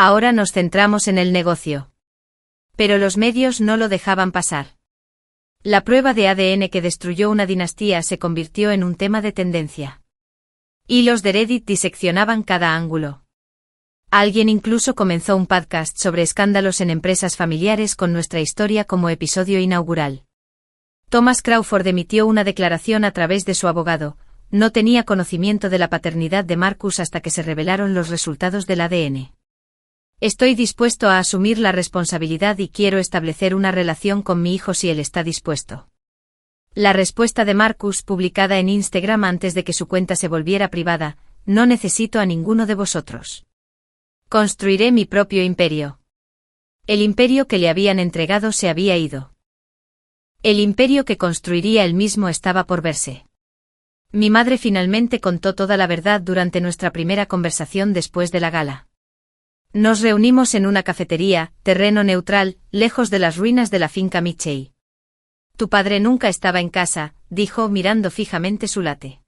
Ahora nos centramos en el negocio. Pero los medios no lo dejaban pasar. La prueba de ADN que destruyó una dinastía se convirtió en un tema de tendencia. Hilos de Reddit diseccionaban cada ángulo. Alguien incluso comenzó un podcast sobre escándalos en empresas familiares con nuestra historia como episodio inaugural. Thomas Crawford emitió una declaración a través de su abogado. No tenía conocimiento de la paternidad de Marcus hasta que se revelaron los resultados del ADN. Estoy dispuesto a asumir la responsabilidad y quiero establecer una relación con mi hijo si él está dispuesto. La respuesta de Marcus, publicada en Instagram antes de que su cuenta se volviera privada: no necesito a ninguno de vosotros. Construiré mi propio imperio. El imperio que le habían entregado se había ido. El imperio que construiría él mismo estaba por verse. Mi madre finalmente contó toda la verdad durante nuestra primera conversación después de la gala. Nos reunimos en una cafetería, terreno neutral, lejos de las ruinas de la finca Mitchell. Tu padre nunca estaba en casa, dijo mirando fijamente su late.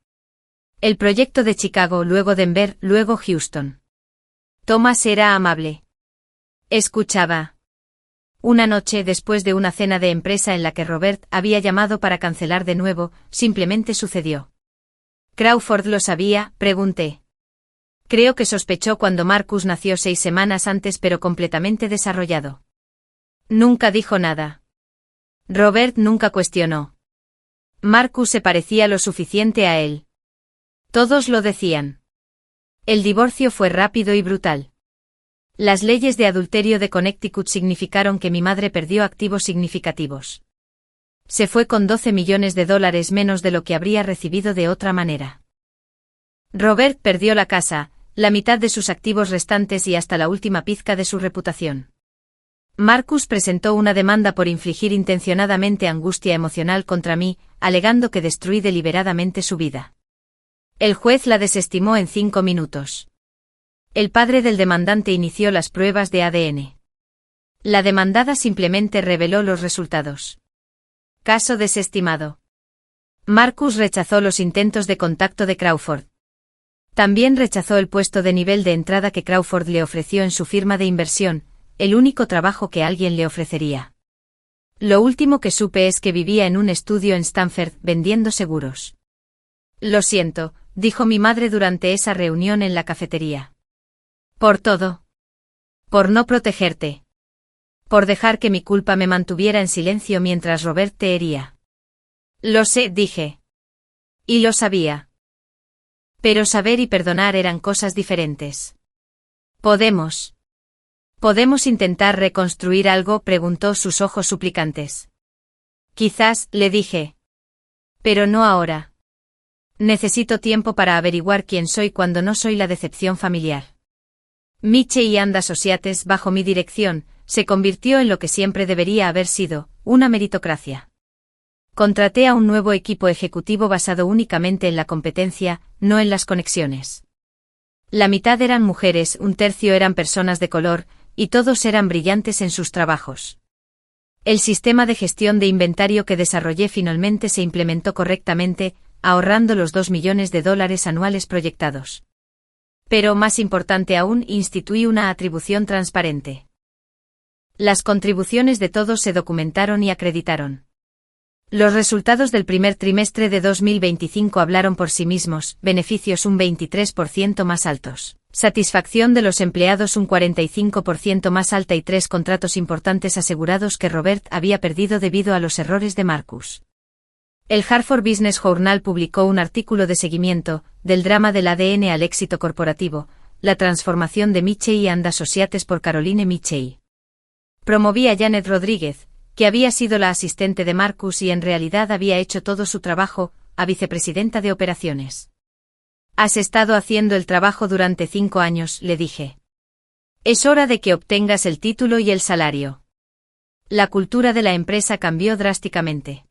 El proyecto de Chicago, luego Denver, luego Houston. Thomas era amable. Escuchaba. Una noche después de una cena de empresa en la que Robert había llamado para cancelar de nuevo, simplemente sucedió. ¿Crawford lo sabía?, pregunté. Creo que sospechó cuando Marcus nació 6 semanas antes, pero completamente desarrollado. Nunca dijo nada. Robert nunca cuestionó. Marcus se parecía lo suficiente a él. Todos lo decían. El divorcio fue rápido y brutal. Las leyes de adulterio de Connecticut significaron que mi madre perdió activos significativos. Se fue con $12 millones menos de lo que habría recibido de otra manera. Robert perdió la casa, la mitad de sus activos restantes y hasta la última pizca de su reputación. Marcus presentó una demanda por infligir intencionadamente angustia emocional contra mí, alegando que destruí deliberadamente su vida. El juez la desestimó en 5 minutos. El padre del demandante inició las pruebas de ADN. La demandada simplemente reveló los resultados. Caso desestimado. Marcus rechazó los intentos de contacto de Crawford. También rechazó el puesto de nivel de entrada que Crawford le ofreció en su firma de inversión, el único trabajo que alguien le ofrecería. Lo último que supe es que vivía en un estudio en Stanford vendiendo seguros. Lo siento, dijo mi madre durante esa reunión en la cafetería. Por todo. Por no protegerte. Por dejar que mi culpa me mantuviera en silencio mientras Robert te hería. Lo sé, dije. Y lo sabía. Pero saber y perdonar eran cosas diferentes. ¿Podemos intentar reconstruir algo?, preguntó, sus ojos suplicantes. Quizás, le dije. Pero no ahora. Necesito tiempo para averiguar quién soy cuando no soy la decepción familiar. Mitchell & Associates, bajo mi dirección, se convirtió en lo que siempre debería haber sido, una meritocracia. Contraté a un nuevo equipo ejecutivo basado únicamente en la competencia, no en las conexiones. La mitad eran mujeres, un tercio eran personas de color, y todos eran brillantes en sus trabajos. El sistema de gestión de inventario que desarrollé finalmente se implementó correctamente, ahorrando los $2 millones anuales proyectados. Pero más importante aún, instituí una atribución transparente. Las contribuciones de todos se documentaron y acreditaron. Los resultados del primer trimestre de 2025 hablaron por sí mismos, beneficios un 23% más altos, satisfacción de los empleados un 45% más alta y 3 contratos importantes asegurados que Robert había perdido debido a los errores de Marcus. El Hartford Business Journal publicó un artículo de seguimiento, del drama del ADN al éxito corporativo, la transformación de Michey & Associates por Caroline Michey. Promovía a Janet Rodríguez, que había sido la asistente de Marcus y en realidad había hecho todo su trabajo, a vicepresidenta de operaciones. «Has estado haciendo el trabajo durante 5 años», le dije. «Es hora de que obtengas el título y el salario». La cultura de la empresa cambió drásticamente.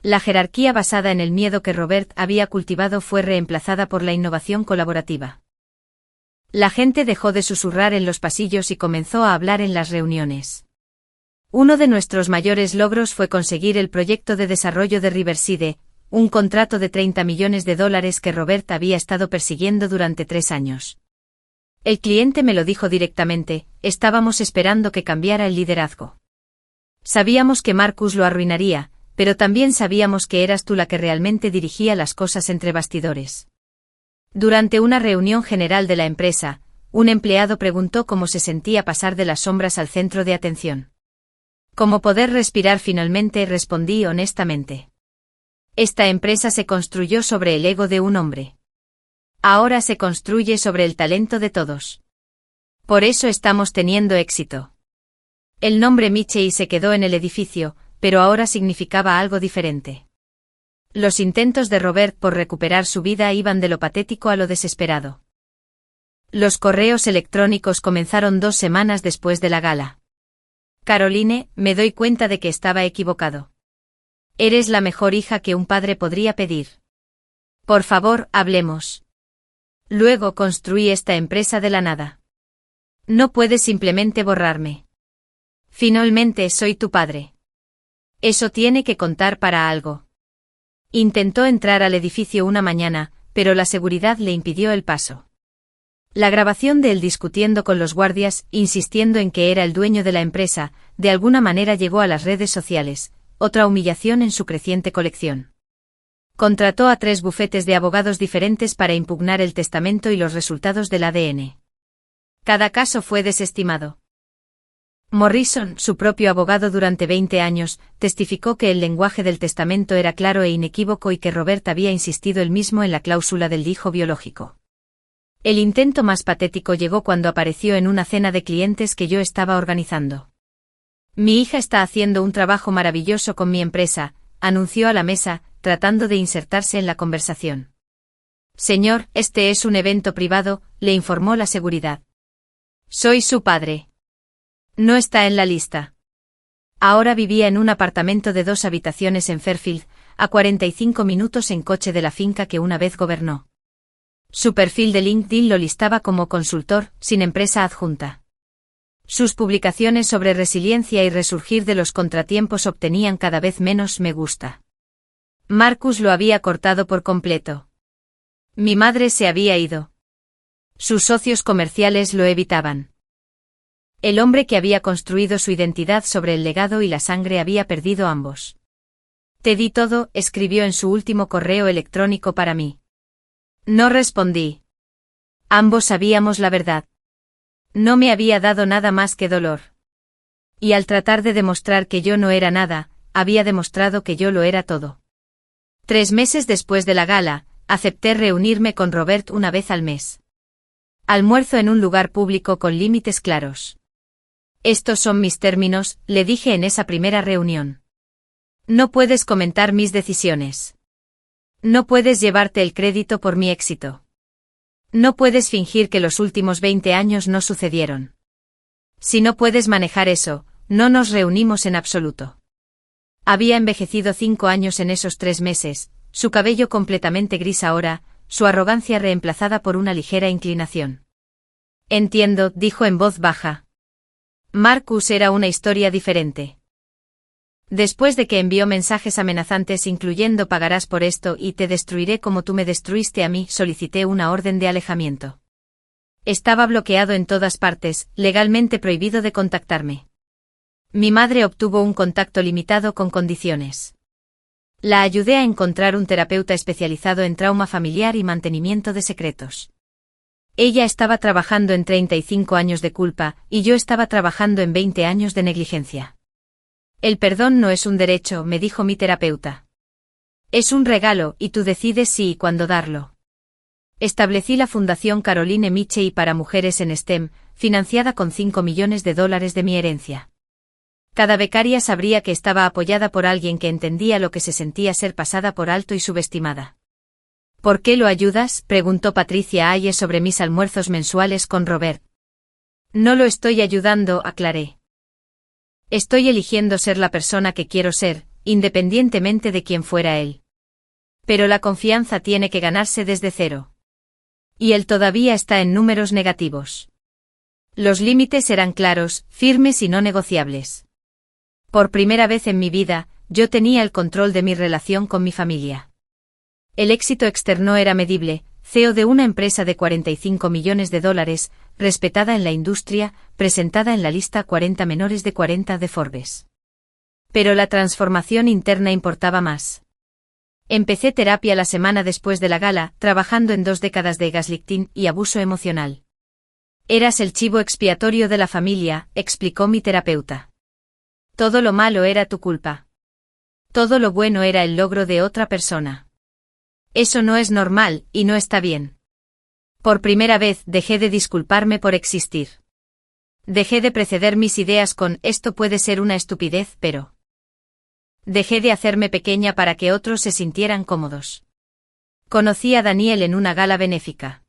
La jerarquía basada en el miedo que Robert había cultivado fue reemplazada por la innovación colaborativa. La gente dejó de susurrar en los pasillos y comenzó a hablar en las reuniones. Uno de nuestros mayores logros fue conseguir el proyecto de desarrollo de Riverside, un contrato de $30 millones que Robert había estado persiguiendo durante 3 años. El cliente me lo dijo directamente, estábamos esperando que cambiara el liderazgo. Sabíamos que Marcus lo arruinaría, pero también sabíamos que eras tú la que realmente dirigía las cosas entre bastidores. Durante una reunión general de la empresa, un empleado preguntó cómo se sentía pasar de las sombras al centro de atención. «Cómo poder respirar finalmente», respondí honestamente. Esta empresa se construyó sobre el ego de un hombre. Ahora se construye sobre el talento de todos. Por eso estamos teniendo éxito. El nombre Michey se quedó en el edificio, pero ahora significaba algo diferente. Los intentos de Robert por recuperar su vida iban de lo patético a lo desesperado. Los correos electrónicos comenzaron 2 semanas después de la gala. «Caroline, me doy cuenta de que estaba equivocado. Eres la mejor hija que un padre podría pedir. Por favor, hablemos. Luego construí esta empresa de la nada. No puedes simplemente borrarme. Finalmente soy tu padre. Eso tiene que contar para algo». Intentó entrar al edificio una mañana, pero la seguridad le impidió el paso. La grabación de él discutiendo con los guardias, insistiendo en que era el dueño de la empresa, de alguna manera llegó a las redes sociales, otra humillación en su creciente colección. Contrató a 3 bufetes de abogados diferentes para impugnar el testamento y los resultados del ADN. Cada caso fue desestimado. Morrison, su propio abogado durante 20 años, testificó que el lenguaje del testamento era claro e inequívoco y que Robert había insistido él mismo en la cláusula del hijo biológico. El intento más patético llegó cuando apareció en una cena de clientes que yo estaba organizando. «Mi hija está haciendo un trabajo maravilloso con mi empresa», anunció a la mesa, tratando de insertarse en la conversación. «Señor, este es un evento privado», le informó la seguridad. «Soy su padre. No está en la lista». Ahora vivía en un apartamento de 2 habitaciones en Fairfield, a 45 minutos en coche de la finca que una vez gobernó. Su perfil de LinkedIn lo listaba como consultor, sin empresa adjunta. Sus publicaciones sobre resiliencia y resurgir de los contratiempos obtenían cada vez menos me gusta. Marcus lo había cortado por completo. Mi madre se había ido. Sus socios comerciales lo evitaban. El hombre que había construido su identidad sobre el legado y la sangre había perdido ambos. «Te di todo», escribió en su último correo electrónico para mí. No respondí. Ambos sabíamos la verdad. No me había dado nada más que dolor. Y al tratar de demostrar que yo no era nada, había demostrado que yo lo era todo. 3 meses después de la gala, acepté reunirme con Robert una vez al mes. Almuerzo en un lugar público con límites claros. «Estos son mis términos», le dije en esa primera reunión. «No puedes comentar mis decisiones. No puedes llevarte el crédito por mi éxito. No puedes fingir que los últimos 20 años no sucedieron. Si no puedes manejar eso, no nos reunimos en absoluto». Había envejecido 5 años en esos 3 meses, su cabello completamente gris ahora, su arrogancia reemplazada por una ligera inclinación. «Entiendo», dijo en voz baja. Marcus era una historia diferente. Después de que envió mensajes amenazantes incluyendo pagarás por esto y te destruiré como tú me destruiste a mí, solicité una orden de alejamiento. Estaba bloqueado en todas partes, legalmente prohibido de contactarme. Mi madre obtuvo un contacto limitado con condiciones. La ayudé a encontrar un terapeuta especializado en trauma familiar y mantenimiento de secretos. Ella estaba trabajando en 35 años de culpa, y yo estaba trabajando en 20 años de negligencia. El perdón no es un derecho, me dijo mi terapeuta. Es un regalo, y tú decides si y cuándo darlo. Establecí la Fundación Caroline Michey para mujeres en STEM, financiada con $5 millones de mi herencia. Cada becaria sabría que estaba apoyada por alguien que entendía lo que se sentía ser pasada por alto y subestimada. ¿Por qué lo ayudas?, preguntó Patricia Aye sobre mis almuerzos mensuales con Robert. No lo estoy ayudando, aclaré. Estoy eligiendo ser la persona que quiero ser, independientemente de quién fuera él. Pero la confianza tiene que ganarse desde cero. Y él todavía está en números negativos. Los límites eran claros, firmes y no negociables. Por primera vez en mi vida, yo tenía el control de mi relación con mi familia. El éxito externo era medible, CEO de una empresa de $45 millones, respetada en la industria, presentada en la lista 40 menores de 40 de Forbes. Pero la transformación interna importaba más. Empecé terapia la semana después de la gala, trabajando en 2 décadas de gaslighting y abuso emocional. Eras el chivo expiatorio de la familia, explicó mi terapeuta. Todo lo malo era tu culpa. Todo lo bueno era el logro de otra persona. Eso no es normal, y no está bien. Por primera vez dejé de disculparme por existir. Dejé de preceder mis ideas con «esto puede ser una estupidez, pero...». Dejé de hacerme pequeña para que otros se sintieran cómodos. Conocí a Daniel en una gala benéfica.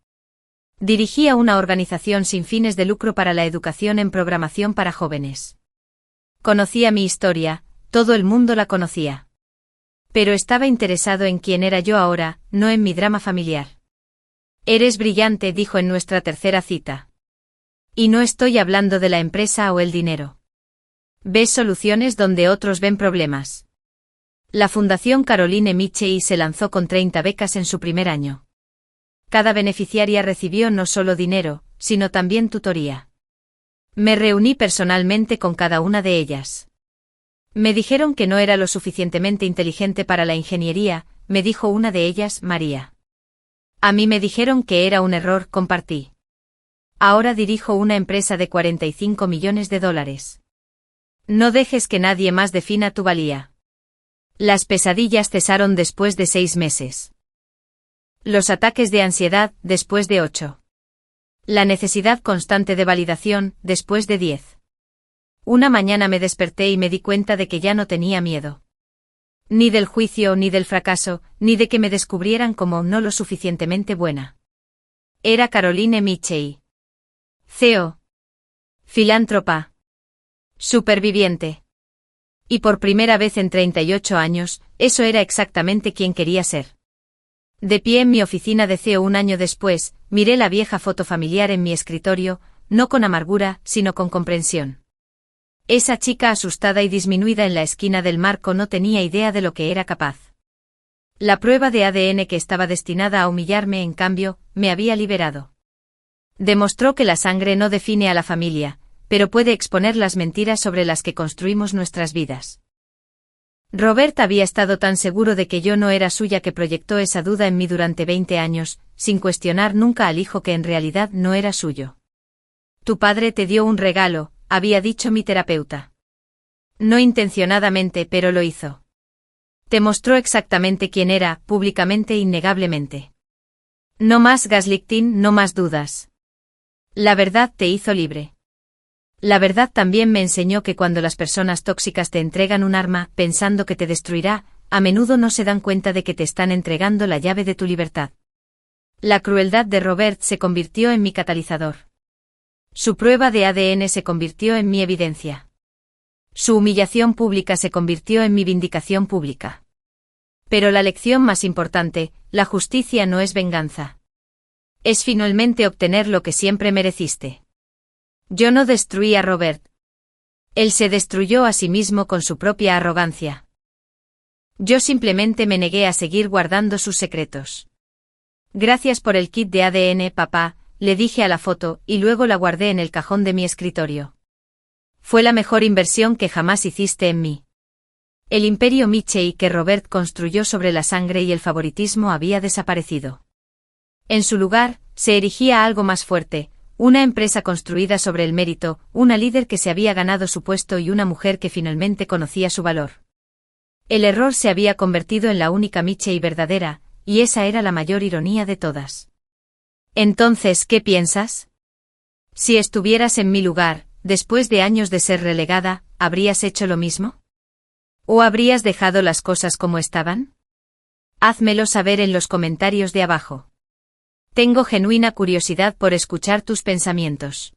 Dirigía una organización sin fines de lucro para la educación en programación para jóvenes. Conocía mi historia, todo el mundo la conocía. Pero estaba interesado en quién era yo ahora, no en mi drama familiar. Eres brillante, dijo en nuestra tercera cita. Y no estoy hablando de la empresa o el dinero. Ves soluciones donde otros ven problemas. La Fundación Caroline Michey se lanzó con 30 becas en su primer año. Cada beneficiaria recibió no solo dinero, sino también tutoría. Me reuní personalmente con cada una de ellas. Me dijeron que no era lo suficientemente inteligente para la ingeniería, me dijo una de ellas, María. A mí me dijeron que era un error, compartí. Ahora dirijo una empresa de $45 millones. No dejes que nadie más defina tu valía. Las pesadillas cesaron después de 6 meses. Los ataques de ansiedad, después de 8. La necesidad constante de validación, después de 10. Una mañana me desperté y me di cuenta de que ya no tenía miedo. Ni del juicio, ni del fracaso, ni de que me descubrieran como no lo suficientemente buena. Era Caroline Michey. CEO. Filántropa. Superviviente. Y por primera vez en 38 años, eso era exactamente quien quería ser. De pie en mi oficina de CEO un año después, miré la vieja foto familiar en mi escritorio, no con amargura, sino con comprensión. Esa chica asustada y disminuida en la esquina del marco no tenía idea de lo que era capaz. La prueba de ADN que estaba destinada a humillarme, en cambio, me había liberado. Demostró que la sangre no define a la familia, pero puede exponer las mentiras sobre las que construimos nuestras vidas. Robert había estado tan seguro de que yo no era suya que proyectó esa duda en mí durante 20 años, sin cuestionar nunca al hijo que en realidad no era suyo. Tu padre te dio un regalo, había dicho mi terapeuta. No intencionadamente, pero lo hizo. Te mostró exactamente quién era, públicamente e innegablemente. No más gaslighting, no más dudas. La verdad te hizo libre. La verdad también me enseñó que cuando las personas tóxicas te entregan un arma, pensando que te destruirá, a menudo no se dan cuenta de que te están entregando la llave de tu libertad. La crueldad de Robert se convirtió en mi catalizador. Su prueba de ADN se convirtió en mi evidencia. Su humillación pública se convirtió en mi vindicación pública. Pero la lección más importante, la justicia no es venganza. Es finalmente obtener lo que siempre mereciste. Yo no destruí a Robert. Él se destruyó a sí mismo con su propia arrogancia. Yo simplemente me negué a seguir guardando sus secretos. Gracias por el kit de ADN, papá, le dije a la foto, y luego la guardé en el cajón de mi escritorio. Fue la mejor inversión que jamás hiciste en mí. El imperio Mitchell que Robert construyó sobre la sangre y el favoritismo había desaparecido. En su lugar, se erigía algo más fuerte, una empresa construida sobre el mérito, una líder que se había ganado su puesto y una mujer que finalmente conocía su valor. El error se había convertido en la única Mitchell verdadera, y esa era la mayor ironía de todas. Entonces, ¿qué piensas? Si estuvieras en mi lugar, después de años de ser relegada, ¿habrías hecho lo mismo? ¿O habrías dejado las cosas como estaban? Házmelo saber en los comentarios de abajo. Tengo genuina curiosidad por escuchar tus pensamientos.